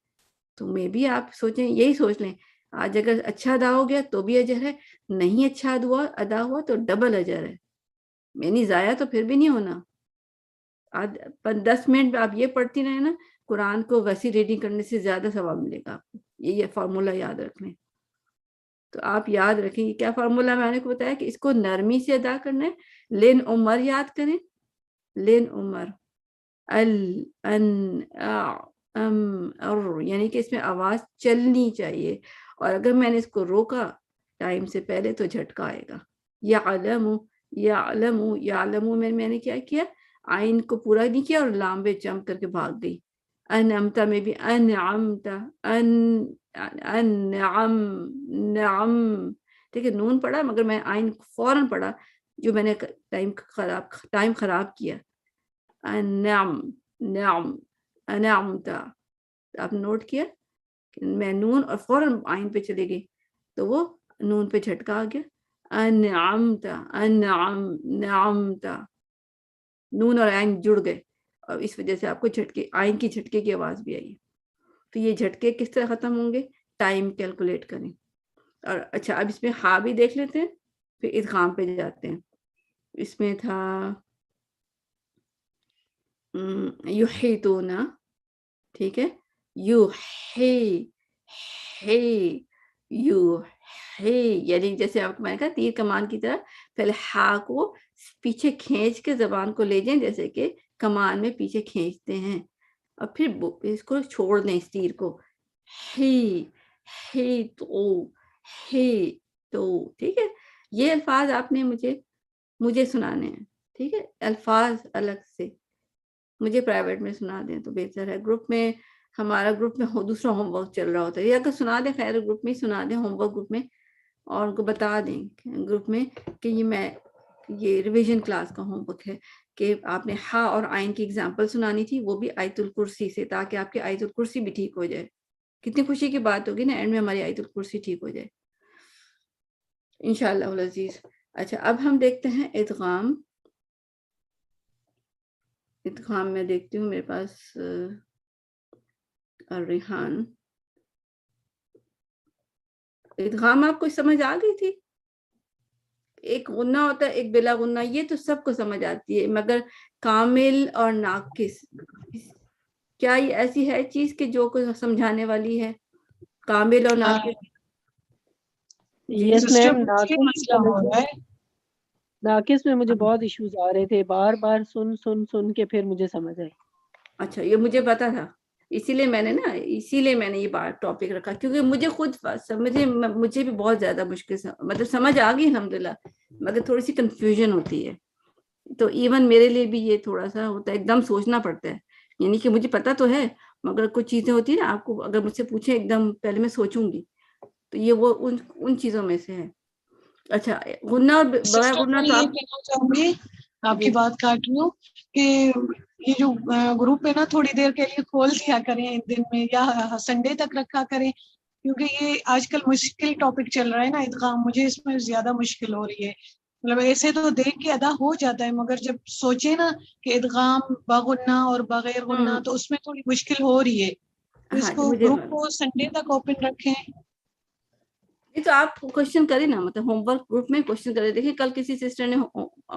تو میں بھی آپ سوچیں, یہی سوچ لیں, آج اگر اچھا ادا ہو گیا تو بھی اجر ہے, نہیں اچھا ادا ہوا تو ڈبل اجر ہے. میں نہیں ضائع تو پھر بھی نہیں ہونا. 10 منٹ آپ یہ پڑھتی رہے نا, قرآن کو ویسی ریڈنگ کرنے سے زیادہ ثواب ملے گا آپ کو. یہ فارمولہ یاد رکھ لیں. تو آپ یاد رکھیں, یہ کیا فارمولہ میں نے کو بتایا کہ اس کو نرمی سے ادا کرنا ہے. لین عمر یاد کریں, لین عمر, یعنی کہ اس میں آواز چلنی چاہیے, اور اگر میں نے اس کو روکا ٹائم سے پہلے تو جھٹکا آئے گا. یعلم یعلم یعلم میں نے کیا کیا, آئین کو پورا نہیں کیا اور لام پہ جمپ کر کے بھاگ گئی. انعمتا میں بھی انعمتا انعم نعم, ٹھیک ہے, نون پڑھا مگر میں آئین فوراً پڑھا, جو میں نے ٹائم خراب کیا. انعم نعم انعمتا, آپ نوٹ کیا کہ میں نون اور فوراً آئین پہ چلے گئی تو وہ نون پہ جھٹکا آ گیا. انعمتا انعم نعمتا, نون اور آئین جڑ گئے, اور اس وجہ سے آپ کو آئین کی جھٹکے کی آواز بھی آئی. تو یہ جھٹکے کس طرح ختم ہوں گے, ٹائم کیلکولیٹ کریں. اور اچھا, اب اس میں ہا بھی دیکھ لیتے ہیں, پھر ادغام پہ جاتے ہیں. اس میں تھا یحیطون, ٹھیک ہے, یعنی جیسے آپ کو میں نے کہا تیر کمان کی طرح پہلے ہا کو پیچھے کھینچ کے زبان کو لے جائیں, جیسے کہ کمان میں پیچھے کھینچتے ہیں, اور پھر اس کو چھوڑ دیں اس تیر کو. تو ٹھیک ہے, یہ الفاظ آپ نے مجھے سنانے ہیں. ٹھیک ہے, الفاظ الگ سے مجھے پرائیویٹ میں سنا دیں تو بہتر ہے. گروپ میں ہمارا گروپ میں دوسرا ہوم ورک چل رہا ہوتا ہے, یا اگر سنا دیں خیر گروپ میں ہی سنا دیں, ہوم ورک گروپ میں, اور ان کو بتا دیں گروپ میں کہ یہ ریویژن کلاس کا ہوم ورک ہے کہ آپ نے ہا اور آئین کی اگزامپل سنانی تھی, وہ بھی آیت الکرسی سے, تاکہ آپ کی آیت الکرسی بھی ٹھیک ہو جائے. کتنی خوشی کی بات ہوگی نا, اینڈ میں ہماری آیت الکرسی ٹھیک ہو جائے انشاءاللہ العزیز. اچھا, اب ہم دیکھتے ہیں ادغام. ادغام میں دیکھتی ہوں میرے پاس الریحان. ادغام آپ کو سمجھ آ گئی تھی؟ ایک غنہ ہوتا ہے, ایک بلا غنہ, یہ تو سب کو سمجھ آتی ہے, مگر کامل اور ناقص, کیا یہ ایسی ہے چیز کہ جو کو سمجھانے والی ہے, کامل اور ناقص؟ یس میم, ناقص میں مجھے بہت ایشوز آ رہے تھے, بار بار سن کے پھر مجھے سمجھ آئی. اچھا, یہ مجھے پتا تھا اسی لیے میں نے یہ بات ٹاپک رکھا، کیونکہ مجھے خود مجھے بھی بہت زیادہ مشکل مطلب سمجھ آ گئی الحمدللہ، مگر تھوڑی سی کنفیوژن ہوتی ہے. تو ایون میرے لیے بھی یہ تھوڑا سا ہوتا ہے، ایک دم سوچنا پڑتا ہے. یعنی کہ مجھے پتا تو ہے، مگر کچھ چیزیں ہوتی ہیں نا، آپ کو اگر مجھ سے پوچھیں ایک دم پہلے میں سوچوں گی. تو یہ وہ ان چیزوں میں سے ہے. اچھا، غنہ اور بغیر غنہ تو آپ کہنا چاہوں گی، آپ کی جی بات کاٹ رہی ہوں، کہ یہ جو گروپ ہے نا تھوڑی دیر کے لیے کھول دیا کریں دن میں، یا سنڈے تک رکھا کریں، کیونکہ یہ آج کل مشکل ٹاپک چل رہا ہے نا ادغام، مجھے اس میں زیادہ مشکل ہو رہی ہے. مطلب ایسے تو دیکھ کے ادا ہو جاتا ہے، مگر جب سوچے نا کہ ادغام بغنہ اور بغیر غنہ، تو اس میں تھوڑی مشکل ہو رہی ہے. تو اس ہاں جی، کو مجھے گروپ کو سنڈے تک اوپن رکھیں. یہ تو آپ کوشچن کریں نا، مطلب ہوم ورک گروپ میں کوشچن کریں. دیکھیں کل کسی سسٹر نے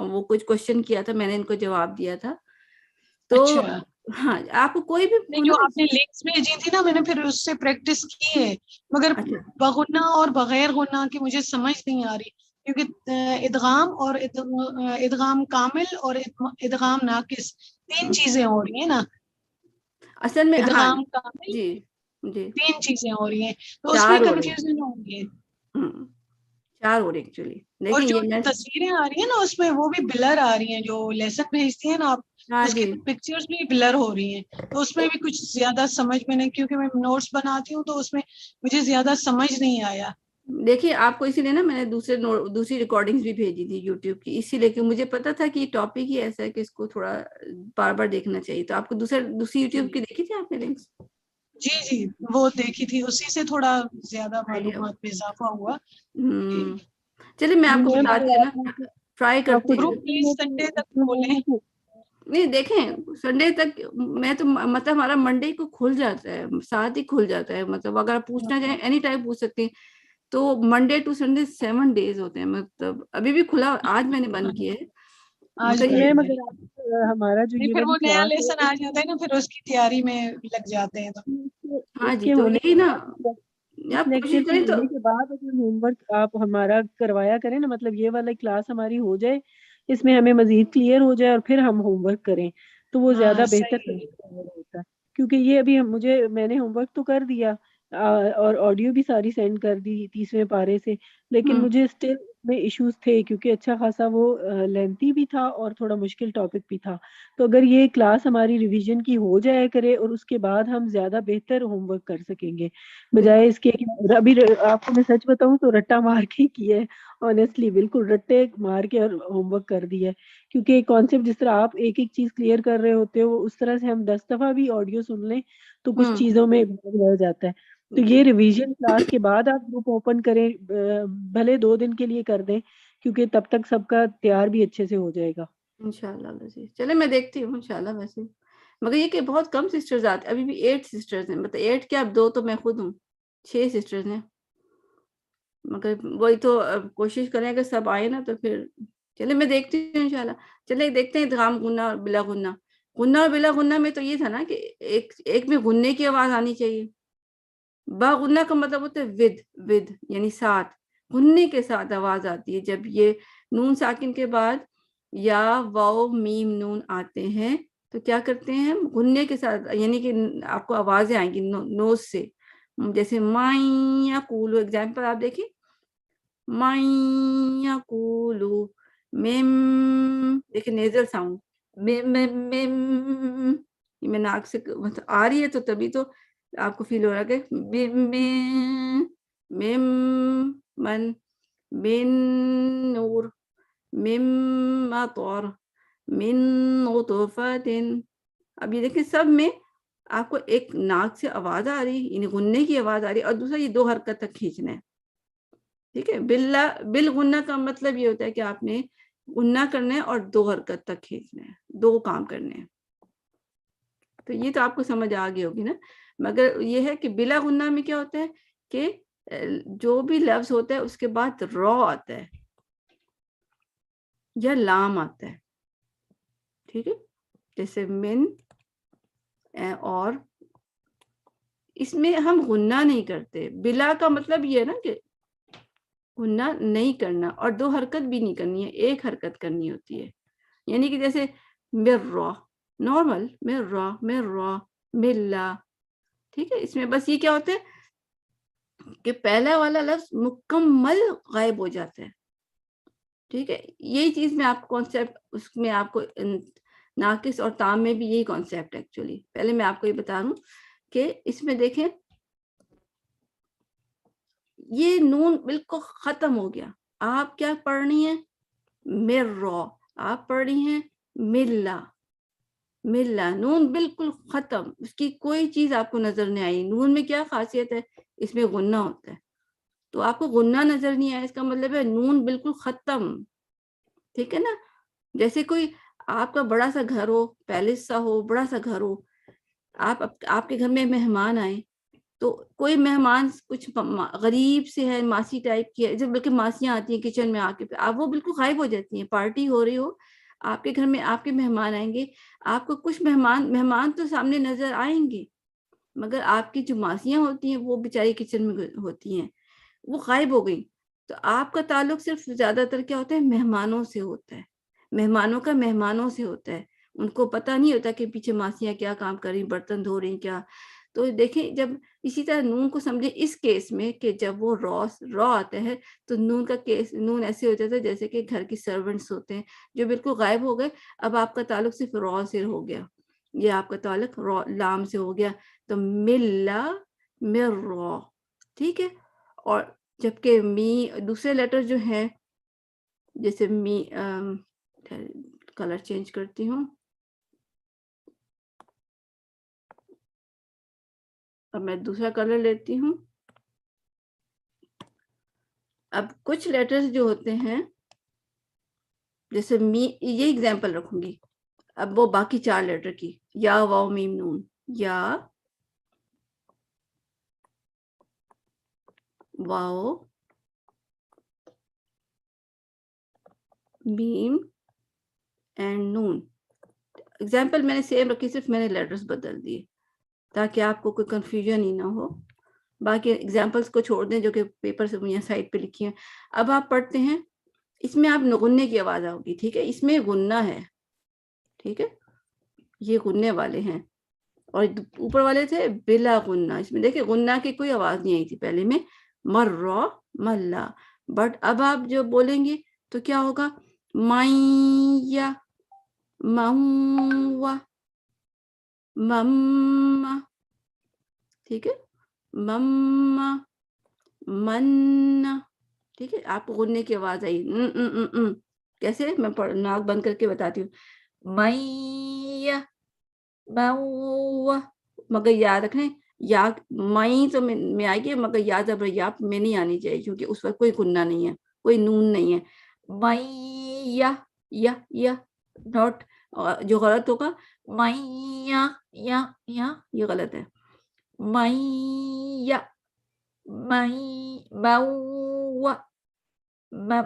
وہ کچھ کوشچن کیا تھا، میں نے ان کو جواب دیا تھا. تو اچھا، ہاں، آپ کو کوئی بھی جو آپ نے لنکس بھیجی تھی نا، میں نے پھر اس سے پریکٹس کی ہے، مگر اچھا بغنہ اور بغیر غنہ کی مجھے سمجھ نہیں آ رہی، کیونکہ ادغام اور ادغام کامل اور ادغام ناقص 3 چیزیں ہو رہی ہیں نا. اصل میں ہاں ادغام کامل جی جی 3 چیزیں ہو رہی ہیں، تو اس میں 4 ہو رہے کنفیوژن ہو رہی ہے. ہیں. 4 ہو رہے ایکچولی. اور دیکھیں جو یہ میں تصویریں آ رہی ہیں نا اس میں، وہ بھی بلر آ رہی ہیں. جو لیسن بھیجتی ہیں نا آپ، ہاں اس کی جی پکچرز بھی بلر ہو رہی ہیں. تو اس میں بھی کچھ زیادہ سمجھ میں نہیں، کیونکہ میں نوٹس بناتی ہوں تو اس میں مجھے زیادہ سمجھ نہیں آیا. دیکھیے آپ کو اسی لیے نا میں نے دوسری ریکارڈنگز بھی بھیجی تھی یوٹیوب کی، اسی لیے کہ مجھے پتا تھا کہ یہ ٹاپک ہی ایسا ہے کہ اس کو تھوڑا بار بار دیکھنا چاہیے. تو آپ کو دوسری یوٹیوب کی دیکھی تھی آپ نے لنکس؟ جی وہ دیکھی تھی، اسی سے تھوڑا زیادہ معلومات میں اضافہ ہوا. چلیے میں آپ کو میم بتاتی ہوں نا، ٹرائی آپ کو کرتے ہیں. گروپ پلیز سنڈے تک کھولیں. نہیں دیکھیں سنڈے تک میں تو مطلب ہمارا منڈے کو کھل جاتا ہے، 7 ہی کھل جاتا ہے. مطلب اگر آپ پوچھنا چاہیں اینی ٹائم پوچھ سکتے ہیں. تو منڈے ٹو سنڈے 7 days ہوتے ہیں. مطلب ابھی بھی کھلا، آج میں نے بند کیا ہے. آج مگر میم یہ اگر آپ ہمارا جو نہیں، یہ پھر والی وہ نیا کلاس لیسن آ جاتا ہے نا، پھر اس کی تیاری میں لگ جاتے ہیں. تو ہاں اس جی کے تو ہونے یہی نا، اس آپ لیکچر کوشش کے کریں تو ہونے کے بعد اگر ہوم ورک آپ ہمارا کروایا کریں نا، مطلب یہ والا کلاس ہماری ہو جائے، اس میں ہمیں مزید کلیئر ہو جائے اور پھر ہم ہوم ورک کریں تو وہ زیادہ ہاں بہتر صحیح ہے. ہوتا ہے. کیونکہ یہ ابھی میں نے ہوم ورک تو کر دیا اور آڈیو بھی ساری سینڈ کر دی 30ویں پارے سے، لیکن مجھے اسٹل میں ایشوز تھے، کیونکہ اچھا خاصا وہ لینتھی بھی تھا اور تھوڑا مشکل ٹاپک بھی تھا. تو اگر یہ کلاس ہماری ریویژن کی ہو جائے کرے اور اس کے بعد ہم زیادہ بہتر ہوم ورک کر سکیں گے، بجائے اس کے ابھی آپ کو میں سچ بتاؤں تو رٹا مار کے کی ہے. آنیسٹلی بالکل رٹے مار کے اور ہوم ورک کر دیا ہے. کیونکہ کانسیپٹ جس طرح آپ ایک چیز کلیئر کر رہے ہوتے ہو، اس طرح سے ہم 10 دفعہ بھی آڈیو سن لیں تو کچھ چیزوں میں رہ جاتا ہے. تو یہ ریویژن کلاس کے بعد آپ گروپ اوپن کریں، بھلے 2 دن کے لیے کر دیں، کیونکہ تب تک سب کا تیار بھی اچھے سے ہو جائے گا. انشاءاللہ. چلے میں دیکھتی ہوں انشاءاللہ. ویسے مگر یہ کہ بہت کم سسٹرز آتے، ابھی بھی 8 سسٹرز ہیں. مطلب 8 کیا، اب 2 تو میں خود ہوں، 6 سسٹرز ہیں. مگر وہی تو کوشش کریں کہ سب آئے نا، تو پھر چلے میں دیکھتی ہوں انشاءاللہ. چلے دیکھتے ہیں ادغام غنہ اور بلا غنہ. غنہ اور بلا غنہ میں تو یہ تھا نا کہ ایک میں غنے کی آواز آنی چاہیے. با غنہ کا مطلب ہوتا ہے ود یعنی ساتھ، غنے کے ساتھ آواز آتی ہے. جب یہ نون ساکن کے بعد یا واو میم نون آتے ہیں تو کیا کرتے ہیں ہم غنے کے ساتھ، یعنی کہ آپ کو آوازیں آئیں گی نوز سے. جیسے مائیں یقولو، ایگزامپل آپ دیکھیں، مائیں یقولو میم، دیکھیں نیزل ساؤنڈ، میں ناک سے آ رہی ہے تو تبھی تو آپ کو فیل ہو رہا ہے کہ میم من بن نور مم مطر من نطفۃ. اب یہ دیکھیں سب میں آپ کو ایک ناک سے آواز آ رہی ہے، یعنی غنے کی آواز آ رہی ہے، اور دوسرا یہ 2 حرکت تک کھینچنا ہے. ٹھیک ہے. بالغنہ کا مطلب یہ ہوتا ہے کہ آپ نے غنہ کرنا ہے اور 2 حرکت تک کھینچنا ہے، 2 کام کرنے ہیں. تو یہ تو آپ کو سمجھ آ گئی ہوگی نا. مگر یہ ہے کہ بلا غنہ میں کیا ہوتا ہے کہ جو بھی لفظ ہوتا ہے اس کے بعد را آتا ہے یا لام آتا ہے. ٹھیک ہے. جیسے من، اور اس میں ہم غنہ نہیں کرتے. بلا کا مطلب یہ ہے نا کہ غنہ نہیں کرنا اور 2 حرکت بھی نہیں کرنی ہے، 1 حرکت کرنی ہوتی ہے. یعنی کہ جیسے مرہ نارمل، مرہ ملا ٹھیک ہے. اس میں بس یہ کیا ہوتا ہے کہ پہلا والا لفظ مکمل غائب ہو جاتا ہے. ٹھیک ہے, یہی چیز میں آپ کو کانسیپٹ اس میں آپ کو ناقص اور تام میں بھی یہی کانسیپٹ ہے ایکچولی. پہلے میں آپ کو یہ بتا رہا ہوں کہ اس میں دیکھیں یہ نون بالکل ختم ہو گیا. آپ کیا پڑھ رہی ہیں؟ مرو. آپ پڑھ رہی ہیں ملا. ملا نون بالکل ختم, اس کی کوئی چیز آپ کو نظر نہیں آئی. نون میں کیا خاصیت ہے؟ اس میں غنہ ہوتا ہے. تو آپ کو غنہ نظر نہیں آیا, اس کا مطلب ہے نون بالکل ختم. ٹھیک ہے نا. جیسے کوئی آپ کا بڑا سا گھر ہو, پیلس سا ہو, بڑا سا گھر ہو, آپ کے گھر میں مہمان آئے, تو کوئی مہمان کچھ غریب سے ہے, ماسی ٹائپ کی ہے, جب بلکہ ماسیاں آتی ہیں کچن میں آ کے, آپ وہ بالکل غائب ہو جاتی ہیں. پارٹی ہو رہی ہو, آپ کے گھر میں آپ کے مہمان آئیں گے, آپ کو کچھ مہمان تو سامنے نظر آئیں گے, مگر آپ کی جو ماسیاں ہوتی ہیں وہ بیچاری کچن میں ہوتی ہیں, وہ غائب ہو گئی. تو آپ کا تعلق صرف زیادہ تر کیا ہوتا ہے؟ مہمانوں سے ہوتا ہے. مہمانوں کا مہمانوں سے ہوتا ہے. ان کو پتہ نہیں ہوتا کہ پیچھے ماسیاں کیا کام کر رہی, برتن دھو رہی کیا. تو دیکھیں, جب اسی طرح نون کو سمجھے اس کیس میں کہ جب وہ را آتا ہے تو نون کا کیس, نون ایسے ہو جاتا ہے جیسے کہ گھر کی سرونٹس ہوتے ہیں جو بالکل غائب ہو گئے. اب آپ کا تعلق صرف را سے ہو گیا, یہ آپ کا تعلق لام سے ہو گیا. تو ملا مرا. ٹھیک ہے. اور جبکہ دوسرے لیٹر جو ہیں, جیسے کلر چینج کرتی ہوں, اب میں دوسرا کلر لیتی ہوں. اب کچھ لیٹرز جو ہوتے ہیں, جیسے یہ ایگزامپل رکھوں گی. اب وہ باقی 4 لیٹر کی, یا واو میم نون, یا واو میم اینڈ نون. ایگزامپل میں نے سیم رکھی, صرف میں نے لیٹرز بدل دیے تاکہ آپ کو کوئی کنفیوژن ہی نہ ہو. باقی ایگزامپلس کو چھوڑ دیں جو کہ پیپر سے یہاں سائڈ پہ لکھی ہیں. اب آپ پڑھتے ہیں, اس میں آپ غننے کی آواز آؤگی. ٹھیک ہے, اس میں غنہ ہے. ٹھیک ہے, یہ غننے والے ہیں, اور اوپر والے تھے بلا غنہ. اس میں دیکھیں غنہ کی کوئی آواز نہیں آئی تھی پہلے میں, مرہ ملا. بٹ اب آپ جو بولیں گے تو کیا ہوگا؟ مائیا موا مما. ٹھیک ہے, مما منا. ٹھیک ہے, آپ کو غننے کی آواز آئی. کیسے؟ میں ناک بند کر کے بتاتی ہوں. میا موا. مگر یاد رکھیں, یا مئی تو میں آئے گی, مگر یا زبر یا میں نہیں آنی چاہیے, کیونکہ اس وقت کوئی غنہ نہیں ہے, کوئی نون نہیں ہے. میا یا نوٹ, جو غلط ہوگا میا یا یہ غلط ہے. میا مئی موا مما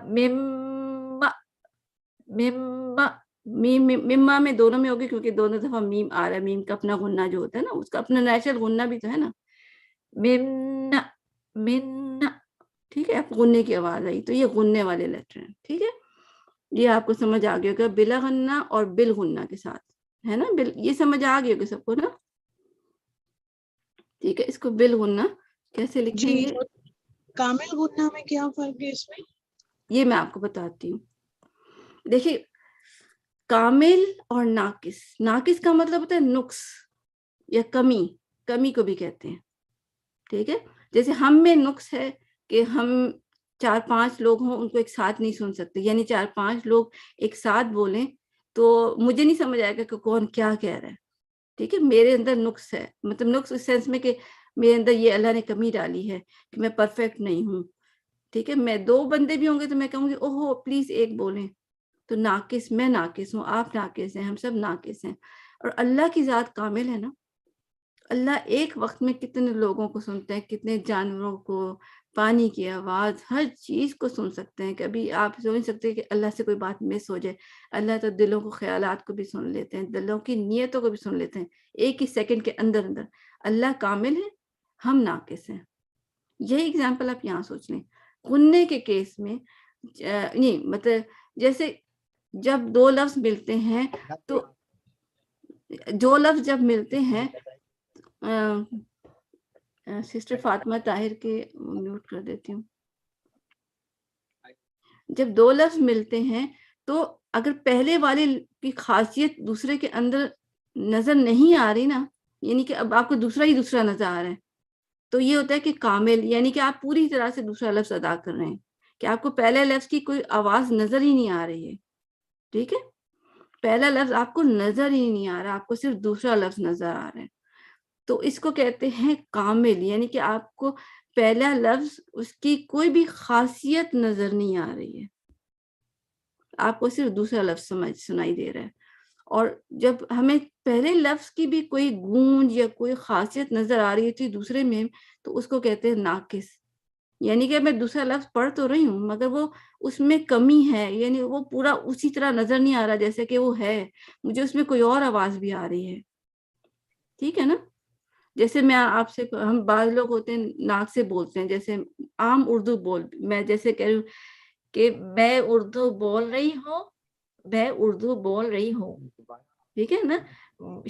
مما. مما میں دونوں میں ہوگی کیونکہ دونوں دفعہ میم آ رہا ہے. میم کا اپنا غنہ جو ہوتا ہے نا, اس کا اپنا نیچرل غنہ بھی تو ہے نا, منا منا. ٹھیک ہے, آپ غننے کی آواز آئی, تو یہ غننے والے لیٹر ہیں. ٹھیک ہے, یہ آپ کو سمجھ آ گیا ہوگا, بلا غنہ اور بل غنہ کے ساتھ, ہے نا. یہ سمجھ آ گیا ہوگا سب کو نا. ٹھیک ہے, اس کو بل غنہ کیسے لکھیں گے؟ کامل غنہ میں کیا فرق ہے اس میں؟ یہ میں آپ کو بتاتی ہوں. دیکھیے, کامل اور ناقص. ناقص کا مطلب ہوتا ہے نقص یا کمی, کمی کو بھی کہتے ہیں. ٹھیک ہے, جیسے ہم میں نقص ہے کہ ہم 4-5 لوگ ہوں, ان کو ایک ساتھ نہیں سن سکتے. یعنی 4-5 لوگ ایک ساتھ بولیں تو مجھے نہیں سمجھ آئے گا کہ کون کیا کہہ رہا ہے. ٹھیک ہے, میرے اندر نقص ہے, مطلب نقص اس سینس میں کہ میرے اندر یہ اللہ نے کمی ڈالی ہے کہ میں پرفیکٹ نہیں ہوں. ٹھیک ہے, میں 2 بندے بھی ہوں گے تو میں کہوں گی اوہو پلیز ایک بولیں. تو ناقص, میں ناقص ہوں, آپ ناقص ہیں, ہم سب ناقص ہیں. اور اللہ کی ذات کامل ہے نا. اللہ ایک وقت میں کتنے لوگوں کو سنتے ہیں, کتنے جانوروں کو, پانی کی آواز, ہر چیز کو سن سکتے ہیں. کبھی آپ سوچ سکتے ہیں کہ اللہ سے کوئی بات مس ہو جائے. اللہ تو دلوں کو, خیالات کو بھی سن لیتے ہیں, دلوں کی نیتوں کو بھی سن لیتے ہیں ایک ہی سیکنڈ کے اندر اندر. اللہ کامل ہے, ہم ناقص ہیں. یہی اگزامپل آپ یہاں سوچ لیں. غننے کے کیس میں نہیں, مطلب جیسے جب 2 لفظ ملتے ہیں تو 2 لفظ جب ملتے ہیں سسٹر فاطمہ طاہر کے میوٹ کر دیتی ہوں. جب دو لفظ ملتے ہیں تو اگر پہلے والے کی خاصیت دوسرے کے اندر نظر نہیں آ رہی نا، یعنی کہ اب آپ کو دوسرا ہی دوسرا نظر آ رہا ہے، تو یہ ہوتا ہے کہ کامل، یعنی کہ آپ پوری طرح سے دوسرا لفظ ادا کر رہے ہیں، کہ آپ کو پہلے لفظ کی کوئی آواز نظر ہی نہیں آ رہی ہے. ٹھیک ہے، پہلا لفظ آپ کو نظر ہی نہیں آ رہا، آپ کو صرف دوسرا لفظ نظر آ رہا ہے، تو اس کو کہتے ہیں کامل. یعنی کہ آپ کو پہلا لفظ اس کی کوئی بھی خاصیت نظر نہیں آ رہی ہے، آپ کو صرف دوسرا لفظ سنائی دے رہا ہے. اور جب ہمیں پہلے لفظ کی بھی کوئی گونج یا کوئی خاصیت نظر آ رہی تھی دوسرے میں، تو اس کو کہتے ہیں ناقص. یعنی کہ میں دوسرا لفظ پڑھ تو رہی ہوں مگر وہ اس میں کمی ہے، یعنی وہ پورا اسی طرح نظر نہیں آ رہا جیسے کہ وہ ہے، مجھے اس میں کوئی اور آواز بھی آ رہی ہے. ٹھیک ہے نا، جیسے میں آپ سے، ہم بعض لوگ ہوتے ہیں ناک سے بولتے ہیں، جیسے عام اردو میں جیسے کہہ رہی ہوں کہ میں اردو بول رہی ہوں، میں اردو بول رہی ہوں. ٹھیک ہے نا،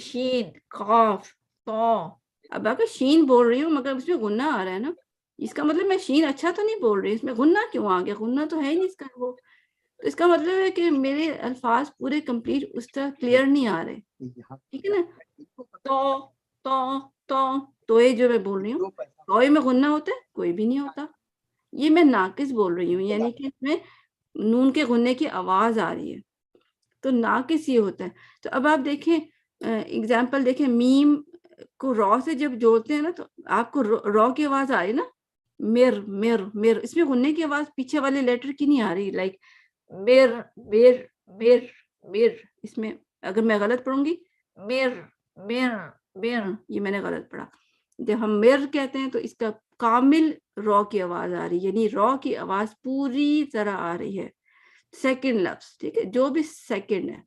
شین، قاف، طا. اب آپ شین بول رہی ہوں مگر اس میں غنہ آ رہا ہے نا، اس کا مطلب میں شین اچھا تو نہیں بول رہی، اس میں غنہ کیوں آ گیا؟ غنہ تو ہے ہی نہیں اس کا. وہ تو اس کا مطلب ہے کہ میرے الفاظ پورے کمپلیٹ اس طرح کلیئر نہیں آ رہے. ٹھیک ہے نا، تو تو تو توئے جو میں بول رہی ہوں، توئے میں غنہ ہوتا ہے؟ کوئی بھی نہیں ہوتا. یہ میں ناقص بول رہی ہوں، یعنی کہ اس میں نون کے غنے کی آواز آ رہی ہے، تو ناقص یہ ہوتا ہے. تو اب آپ دیکھیں اگزامپل دیکھیں، میم کو رو سے جب جوڑتے ہیں نا تو آپ کو رو کی آواز آ رہی نا، مر مر مر، اس میں غنے کی آواز پیچھے والے لیٹر کی نہیں آ رہی، لائک مر مر مر مر. اس میں اگر میں غلط پڑھوں گی، مر مر مر، یہ میں نے غلط پڑھا. جب ہم مر کہتے ہیں تو اس کا کامل رو کی آواز آ رہی ہے، یعنی رو کی آواز پوری طرح آ رہی ہے. سیکنڈ لفظ، ٹھیک ہے، جو بھی سیکنڈ ہے،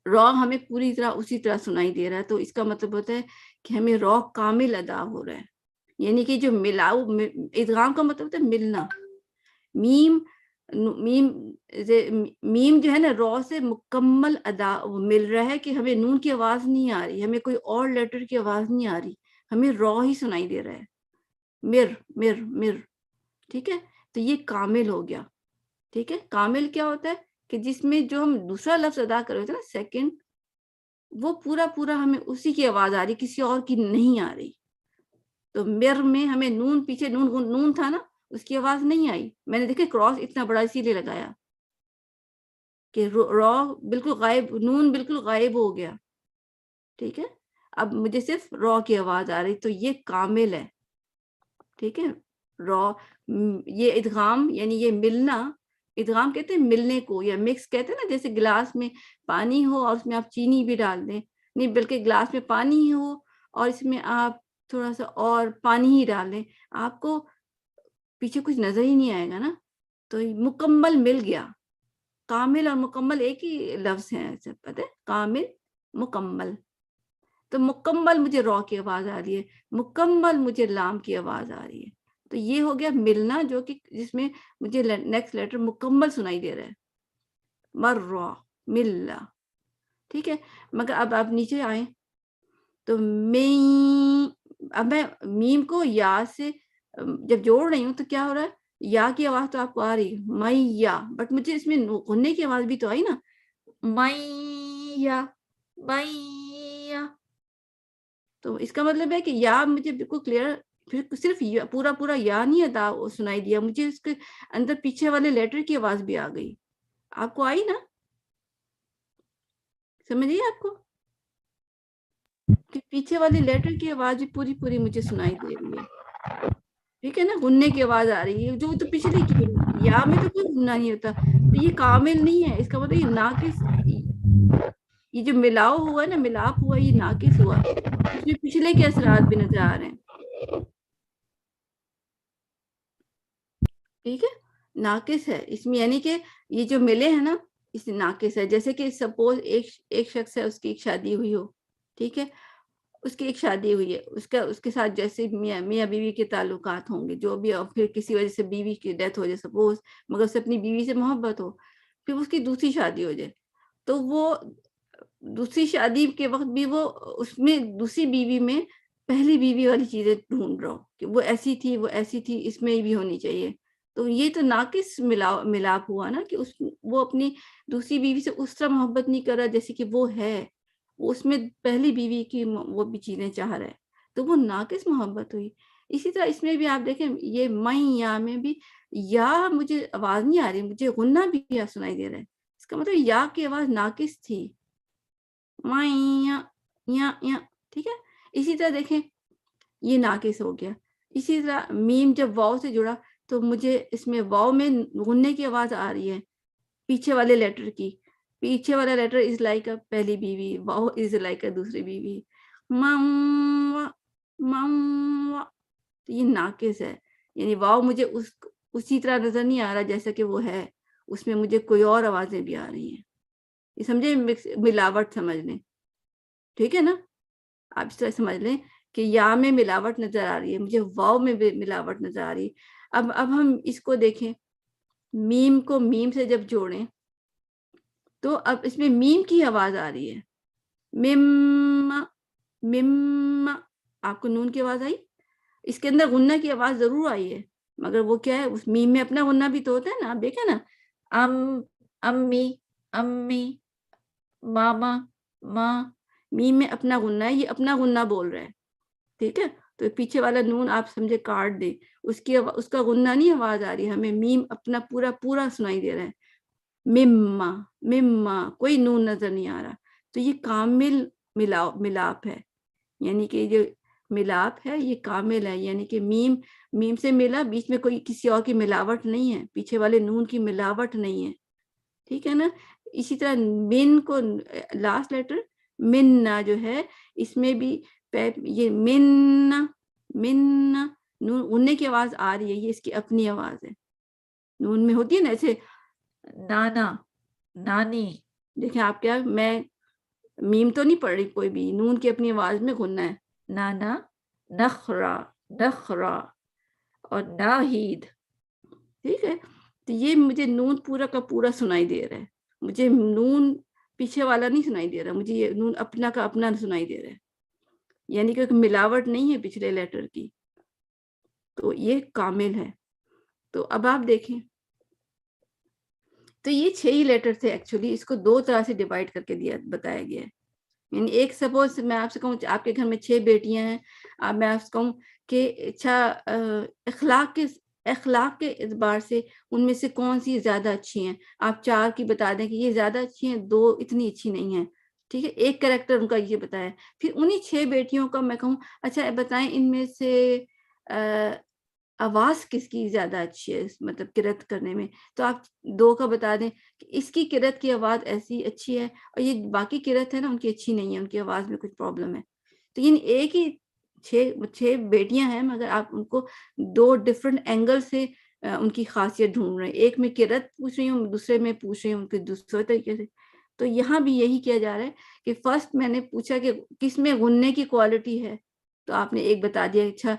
رو ہمیں پوری طرح اسی طرح سنائی دے رہا ہے، تو اس کا مطلب ہوتا ہے کہ ہمیں رو کامل ادا ہو رہا ہے. یعنی کہ جو ملاؤ، ادغام کا مطلب ہوتا ہے ملنا. میم میم جو ہے نا، رو سے مکمل ادا مل رہا ہے، کہ ہمیں نون کی آواز نہیں آ رہی، ہمیں کوئی اور لیٹر کی آواز نہیں آ رہی، ہمیں رو ہی سنائی دے رہا ہے، مر مر مر. ٹھیک ہے، تو یہ کامل ہو گیا. ٹھیک ہے، کامل کیا ہوتا ہے کہ جس میں جو ہم دوسرا لفظ ادا کر رہے تھے نا سیکنڈ، وہ پورا پورا ہمیں اسی کی آواز آ رہی، کسی اور کی نہیں آ رہی. تو مر میں ہمیں نون، پیچھے نون تھا نا، اس کی آواز نہیں آئی. میں نے دیکھا کراس اتنا بڑا اسی لیے لگایا کہ رو بالکل غائب، نون بالکل غائب ہو گیا. ٹھیک ہے، اب مجھے صرف رو کی آواز آ رہی، تو یہ کامل ہے. ٹھیک ہے، رو، یہ ادغام یعنی یہ ملنا. ادغام کہتے ہیں ملنے کو، یا مکس کہتے ہیں نا، جیسے گلاس میں پانی ہو اور اس میں آپ چینی بھی ڈال دیں، نہیں بلکہ گلاس میں پانی ہو اور اس میں آپ تھوڑا سا اور پانی ہی ڈال دیں، آپ کو پیچھے کچھ نظر ہی نہیں آئے گا نا. تو مکمل مل گیا. کامل اور مکمل ایک ہی لفظ ہیں، ایسے پتہ ہے، کامل مکمل. تو مکمل مجھے رو کی آواز آ رہی ہے، مکمل مجھے لام کی آواز آ رہی ہے. تو یہ ہو گیا ملنا، جو کہ جس میں مجھے نیکسٹ لیٹر مکمل سنائی دے رہا ہے، مرہ ملا. ٹھیک ہے، مگر اب آپ نیچے آئیں تو اب میں میم کو یا سے جب جوڑ رہی ہوں تو کیا ہو رہا ہے، یا کی آواز تو آپ کو آ رہی ہے، میہ، بٹ مجھے اس میں غنے کی آواز بھی تو آئی نا، میہ میہ. تو اس کا مطلب ہے کہ یا مجھے بالکل کلیئر، پھر صرف پورا پورا یا نہیں ادا سنائی دیا، مجھے اس کے اندر پیچھے والے لیٹر کی آواز بھی آ گئی. آپ کو آئی نا، سمجھیے آپ کو کہ پیچھے والی لیٹر کی آواز بھی پوری پوری مجھے سنائی دے رہی ہے. ٹھیک ہے نا، غنے کی آواز آ رہی ہے، جو تو پچھلے کی یا میں تو کوئی غنہ نہیں ہوتا. تو یہ کامل نہیں ہے، اس کا مطلب یہ ناقص، یہ جو ملاؤ ہوا نا، ملاپ ہوا، یہ ناقص ہوا، اس میں پچھلے کے اثرات بھی نظر آ رہے ہیں. ٹھیک ہے، ناقص ہے اس میں، یعنی کہ یہ جو ملے ہیں نا، اس میں ناقص ہے. جیسے کہ سپوز ایک شخص ہے، اس کی ایک شادی ہوئی ہو، ٹھیک ہے، اس کی ایک شادی ہوئی ہے، اس کے ساتھ جیسے میاں بیوی کے تعلقات ہوں گے جو بھی، اور پھر کسی وجہ سے بیوی کی ڈیتھ ہو جائے سپوز، مگر اسے اپنی بیوی سے محبت ہو، پھر اس کی دوسری شادی ہو جائے، تو وہ دوسری شادی کے وقت بھی وہ اس میں دوسری بیوی میں پہلی بیوی والی چیزیں ڈھونڈ رہا ہو کہ وہ ایسی تھی وہ ایسی تھی، اس میں بھی ہونی چاہیے. تو یہ تو ناقص ملاپ ہوا نا کہ وہ اپنی دوسری بیوی سے اس طرح محبت نہیں کر رہا جیسے کہ وہ ہے، اس میں پہلی بیوی کی وہ بھی چیزیں چاہ رہا ہے، تو وہ ناقص محبت ہوئی. اسی طرح اس میں بھی آپ دیکھیں یہ میں یا میں بھی یا مجھے آواز نہیں آ رہی، مجھے غنہ بھی یا سنائی دے رہا ہے، اس کا مطلب یا کی آواز ناقص تھی، میں یا ٹھیک ہے. اسی طرح دیکھیں یہ ناقص ہو گیا. اسی طرح میم جب واؤ سے جڑا تو مجھے اس میں واؤ میں غننے کی آواز آ رہی ہے پیچھے والے لیٹر کی. پیچھے والا لیٹر از لائک اے پہلی بیوی، واؤ از لائک اے دوسری بیوی. تو یہ ناقص ہے، یعنی واؤ مجھے اسی طرح نظر نہیں آ رہا جیسا کہ وہ ہے، اس میں مجھے کوئی اور آوازیں بھی آ رہی ہیں. یہ سمجھے ملاوٹ سمجھ لیں، ٹھیک ہے نا. آپ اس طرح سمجھ لیں کہ یا میں ملاوٹ نظر آ رہی ہے، مجھے واؤ میں ملاوٹ نظر آ رہی ہے. اب ہم اس کو دیکھیں، میم کو میم سے جب جوڑیں تو اب اس میں میم کی آواز آ رہی ہے، مم. آپ کو نون کی آواز آئی؟ اس کے اندر غنہ کی آواز ضرور آئی ہے، مگر وہ کیا ہے، اس میم میں اپنا غنہ بھی تو ہوتا ہے نا. آپ دیکھیں نا، امی امی، ماما ماں، میم میں اپنا غنہ ہے، یہ اپنا غنہ بول رہا ہے، ٹھیک ہے. تو پیچھے والا نون آپ سمجھے کاٹ دیں، اس کا غنہ نہیں آواز آ رہی، ہمیں میم اپنا پورا سنائی دے رہا ہے. مما کوئی نون نظر نہیں آ رہا. تو یہ کامل ملاپ ہے، یعنی کہ جو ملاپ ہے یہ کامل ہے، یعنی کہ میم سے ملا، بیچ میں کوئی کسی اور کی ملاوٹ نہیں ہے، پیچھے والے نون کی ملاوٹ نہیں ہے، ٹھیک ہے نا. اسی طرح من کو لاسٹ لیٹر مننا جو ہے، اس میں بھی یہ مننا نون غننے کی آواز آ رہی ہے، یہ اس کی اپنی آواز ہے. نون میں ہوتی ہے نا ایسے نانا نانی، دیکھیں آپ کیا، میں میم تو نہیں پڑھ رہی کوئی بھی، نون کی اپنی آواز میں غنہ ہے. نانا، نخرا اور ناہید، ٹھیک ہے. تو یہ مجھے نون پورا کا پورا سنائی دے رہا ہے، مجھے نون پیچھے والا نہیں سنائی دے رہا، مجھے یہ نون اپنا کا اپنا سنائی دے رہا ہے، یعنی کہ ملاوٹ نہیں ہے پچھلے لیٹر کی. تو یہ کامل ہے. تو اب آپ دیکھیں، تو یہ 6 ہی لیٹر تھے ایکچولی، اس کو 2 طرح سے ڈیوائڈ کر کے بتایا گیا ہے. یعنی ایک سپوز میں آپ سے کہوں آپ کے گھر میں 6 بیٹیاں ہیں، اب میں آپ سے کہوں کہ اچھا اخلاق کے اعتبار سے ان میں سے کون سی زیادہ اچھی ہیں، آپ 4 کی بتا دیں کہ یہ زیادہ اچھی ہیں، 2 اتنی اچھی نہیں ہیں، ٹھیک ہے. ایک کریکٹر ان کا یہ بتایا. پھر انہی 6 بیٹیوں کا میں کہوں اچھا بتائیں ان میں سے آواز کس کی زیادہ اچھی ہے، مطلب قرأت کرنے میں، تو آپ 2 کا بتا دیں کہ اس کی قرأت کی آواز ایسی اچھی ہے، اور یہ باقی قرأت ہے نا ان کی اچھی نہیں ہے، ان کی آواز میں کچھ پرابلم ہے. تو یعنی ایک ہی 6 بیٹیاں ہیں، مگر آپ ان کو 2 ڈفرنٹ اینگل سے ان کی خاصیت ڈھونڈ رہے ہیں. ایک میں قرأت پوچھ رہی ہوں، دوسرے میں پوچھ رہی ہوں کہ دوسرے طریقے سے. تو یہاں بھی یہی کیا جا رہا ہے کہ فرسٹ میں نے پوچھا کہ کس میں غننے کی کوالٹی ہے، تو آپ نے ایک بتا دیا. اچھا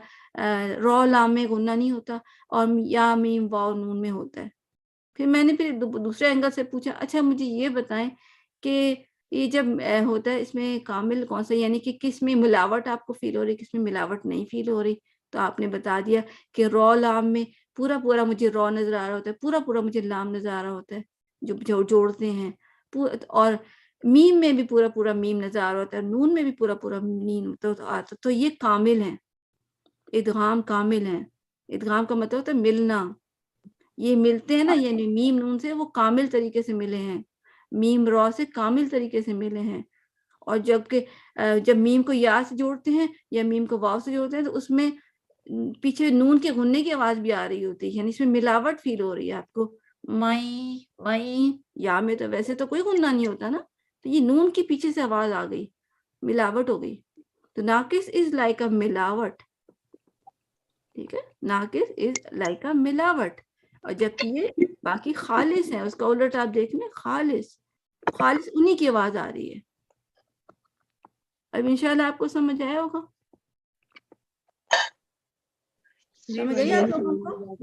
رو لام میں غنہ نہیں ہوتا، اور یا میم واو نون میں ہوتا ہے. پھر میں نے دوسرے اینگل سے پوچھا اچھا مجھے یہ بتائیں کہ یہ جب ہوتا ہے اس میں کامل کون سا، یعنی کہ کس میں ملاوٹ آپ کو فیل ہو رہی، کس میں ملاوٹ نہیں فیل ہو رہی. تو آپ نے بتا دیا کہ رو لام میں پورا مجھے رو نظر آ رہا ہوتا ہے، پورا مجھے لام نظر آ رہا ہوتا ہے جو جوڑتے ہیں، اور میم میں بھی پورا میم نظر آ رہا ہوتا ہے، نون میں بھی پورا میم ہوتا ہے. تو یہ کامل ہے، ادغام کامل ہے. ادغام کا مطلب ہوتا ہے ملنا، یہ ملتے ہیں نا، یعنی میم نون سے وہ کامل طریقے سے ملے ہیں، میم رو سے کامل طریقے سے ملے ہیں. اور جب میم کو یا سے جوڑتے ہیں یا میم کو واو سے جوڑتے ہیں تو اس میں پیچھے نون کے غننے کی آواز بھی آ رہی ہوتی ہے، یعنی اس میں ملاوٹ فیل ہو رہی ہے آپ کو. مائی یا میں تو ویسے تو کوئی غنہ نہیں ہوتا نا، تو یہ نون کے پیچھے سے آواز آ گئی، ملاوٹ ہو گئی. تو ناقص از لائک اے ملاوٹ، ٹھیک ہے، ناقص از لائک اے ملاوٹ. اور جبکہ یہ باقی خالص ہیں، اس کا الٹ آپ دیکھ لیں، خالص انہی کی آواز آ رہی ہے. اب انشاءاللہ آپ کو سمجھ آیا ہوگا، سمجھ آئی آپ لوگوں کو؟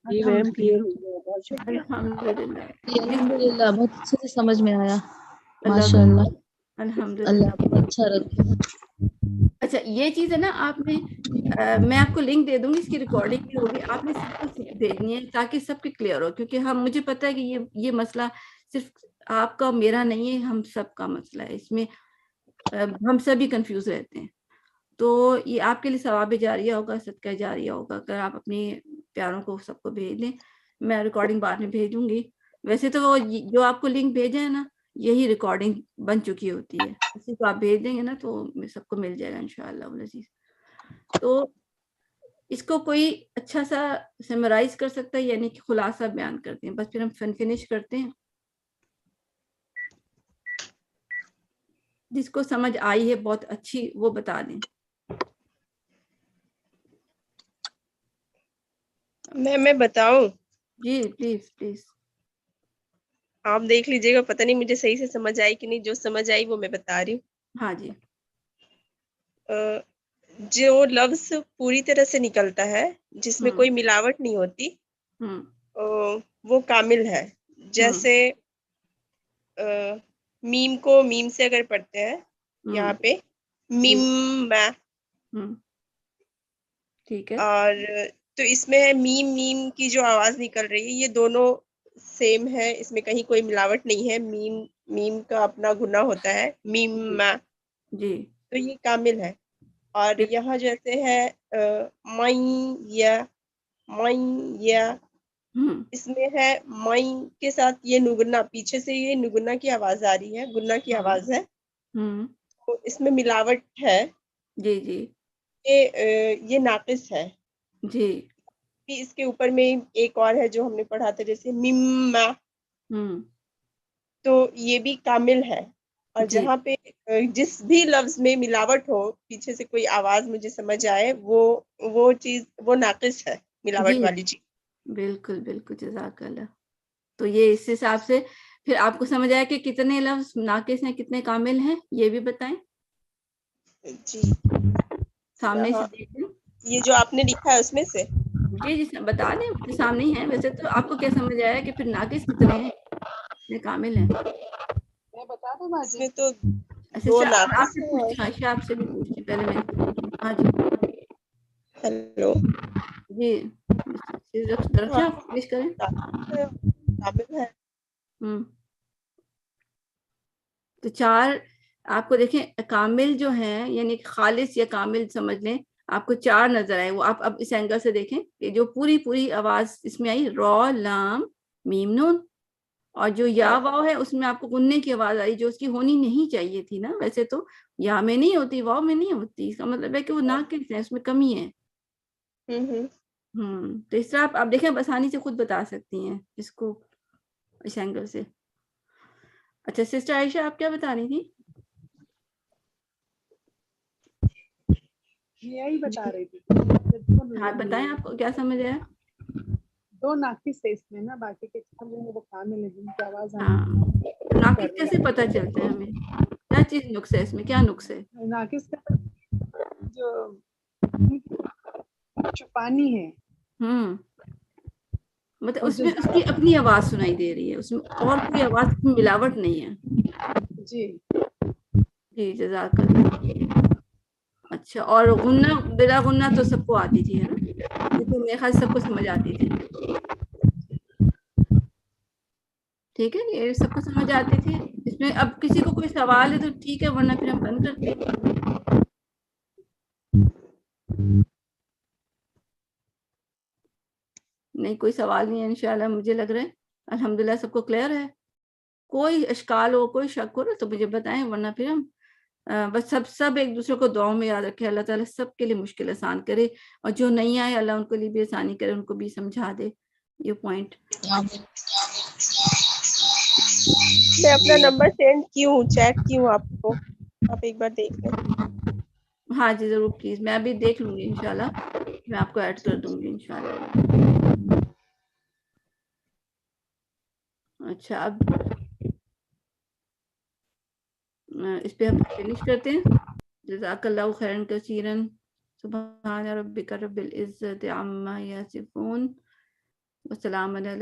جی میم کلیئر ہو گیا، بہت شکریہ. الحمدللہ، الحمدللہ بہت اچھے سے سمجھ میں آیا، اللہ ماشاء اللہ، الحمدللہ. اللہ آپ کو اچھا رکھے. اچھا یہ چیز ہے نا، آپ نے میں آپ کو لنک دے دوں گی، اس کی ریکارڈنگ بھی ہوگی، آپ نے سب کو بھیجنی ہے تاکہ سب کے کلیئر ہو، کیونکہ مجھے پتہ ہے کہ یہ مسئلہ صرف آپ کا میرا نہیں ہے، ہم سب کا مسئلہ ہے، اس میں ہم سبھی کنفیوز رہتے ہیں. تو یہ آپ کے لیے ثواب جاریہ ہوگا، صدقہ جاریہ ہوگا اگر آپ اپنے پیاروں کو سب کو بھیج دیں. میں ریکارڈنگ بعد میں بھیجوں گی. ویسے تو وہ جو آپ کو لنک بھیجا ہے نا، یہی ریکارڈنگ بن چکی ہوتی ہے، اسی کو آپ بھیج دیں گے نا تو سب کو مل جائے گا انشاءاللہ العزیز. تو اس کو کوئی اچھا سا سمرائز کر سکتا ہے، یعنی کہ خلاصہ بیان کرتے ہیں، بس پھر ہم فنش کرتے ہیں. جس کو سمجھ آئی ہے بہت اچھی وہ بتا دیں. میں بتاؤں؟ جی پلیز پلیز. آپ دیکھ لیجیے گا، پتہ نہیں مجھے صحیح سے سمجھ آئی کہ نہیں. جو سمجھ آئی وہ میں بتا رہی ہوں. ہاں جی. جو لفظ پوری طرح سے نکلتا ہے، جس میں کوئی ملاوٹ نہیں ہوتی، وہ کامل ہے. جیسے میم کو میم سے اگر پڑھتے ہیں یہاں پہ میم، ٹھیک ہے، اور تو اس میں ہے میم، میم کی جو آواز نکل رہی ہے یہ دونوں سیم ہے، اس میں کہیں کوئی ملاوٹ نہیں ہے. میم میم کا اپنا گنا ہوتا ہے، میم جی تو یہ کامل ہے. اور یہاں جیسے ہے یا اس میں ہے مائن کے ساتھ یہ نگنا، پیچھے سے یہ نگنا کی آواز آ رہی ہے، گنا کی آواز ہے، تو اس میں ملاوٹ ہے. جی جی یہ ناقص ہے. جی. اس کے اوپر میں ایک اور ہے جو ہم نے پڑھا تھا، جیسے مما، تو یہ بھی کامل ہے. اور جہاں پہ جس بھی لفظ میں ملاوٹ ہو، پیچھے سے کوئی آواز مجھے سمجھ آئے، وہ چیز وہ ناقص ہے، ملاوٹ والی چیز. بالکل بالکل، جزاک اللہ. تو یہ اس حساب سے پھر آپ کو سمجھ آیا کہ کتنے لفظ ناقص ہیں کتنے کامل ہیں، یہ بھی بتائیں. جی سامنے سے دیکھیں، یہ جو آپ نے لکھا ہے اس میں سے. جی جی بتا دیں، مجھے سامنے ہی ہے. ویسے تو آپ کو کیا سمجھ آیا کہ پھر ناقص کتنے ہیں کتنے کامل ہیں؟ میں بتا دوں اس میں تو اچھا آپ سے پوچھیں، عائشہ آپ سے بھی پوچھیں پہلے میں. ہاں جی. ہیلو. جی درخشاں فنش کریں. کامل ہے. تو 4 آپ کو دیکھیں کامل جو ہیں، یعنی خالص یا کامل سمجھ لیں، آپ کو 4 نظر آئے. وہ آپ اب اس اینگل سے دیکھیں کہ جو پوری آواز اس میں آئی، را لام میم نون، اور جو یا واو ہے اس میں آپ کو غننے کی آواز آئی جو اس کی ہونی نہیں چاہیے تھی نا. ویسے تو یا میں نہیں ہوتی، واو میں نہیں ہوتی، اس کا مطلب ہے کہ وہ ناقص ہے، اس میں کمی ہے. تو اس طرح آپ دیکھیں آسانی سے خود بتا سکتی ہیں اس کو اس اینگل سے. اچھا سسٹر عائشہ آپ کیا بتا رہی تھی؟ یہی بتا رہی تھی. ہاں بتائیں، آپ کو کیا سمجھ آیا؟ 2 ناقص ہے اس میں نا، باقی کے وہ کامل ہے جن کی آواز ناقص کیسے پتہ چلتا ہے ہمیں؟ کیا چیز نقص ہے اس میں؟ کیا نقص ہے؟ ناقص کا جو پانی ہے، مطلب اس میں اس کی اپنی آواز سنائی دے رہی ہے، اس میں اور کوئی آواز کی ملاوٹ نہیں ہے. جی جی جزاک اللہ. اچھا، اور غنہ بلا غنہ تو سب کو آتی تھی، ہے نا؟ یہ تو میرے خیال سب کو سمجھ آتی تھی. ٹھیک ہے، یہ سب کو سمجھ آتی تھی. اس میں اب کسی کو کوئی سوال ہے تو ٹھیک ہے، ورنہ پھر ہم بند کرتے ہیں. نہیں کوئی سوال نہیں ہے انشاءاللہ. مجھے لگ رہا ہے الحمدللہ سب کو کلیئر ہے. کوئی اشکال ہو، کوئی شک ہو تو مجھے بتائیں، ورنہ پھر ہم بس سب ایک دوسرے کو دعاؤں میں یاد رکھے. اللہ تعالیٰ سب کے لیے مشکل آسان کرے، اور جو نہیں آئے اللہ ان کے لیے بھی آسانی کرے، ان کو بھی سمجھا دے یہ پوائنٹ. میں اپنا نمبر سینڈ کی ہوں، چیٹ کی ہوں آپ کو، آپ ایک بار دیکھ لیں. ہاں جی ضرور پلیز، میں ابھی دیکھ لوں گی انشاءاللہ، میں آپ کو ایڈ کر دوں گی انشاءاللہ. اچھا اب اس پہ ہم فنش کرتے ہیں. جزاک اللہ خیرن کثیرن. سبحان ربک رب العزت عما یصفون، وسلام علی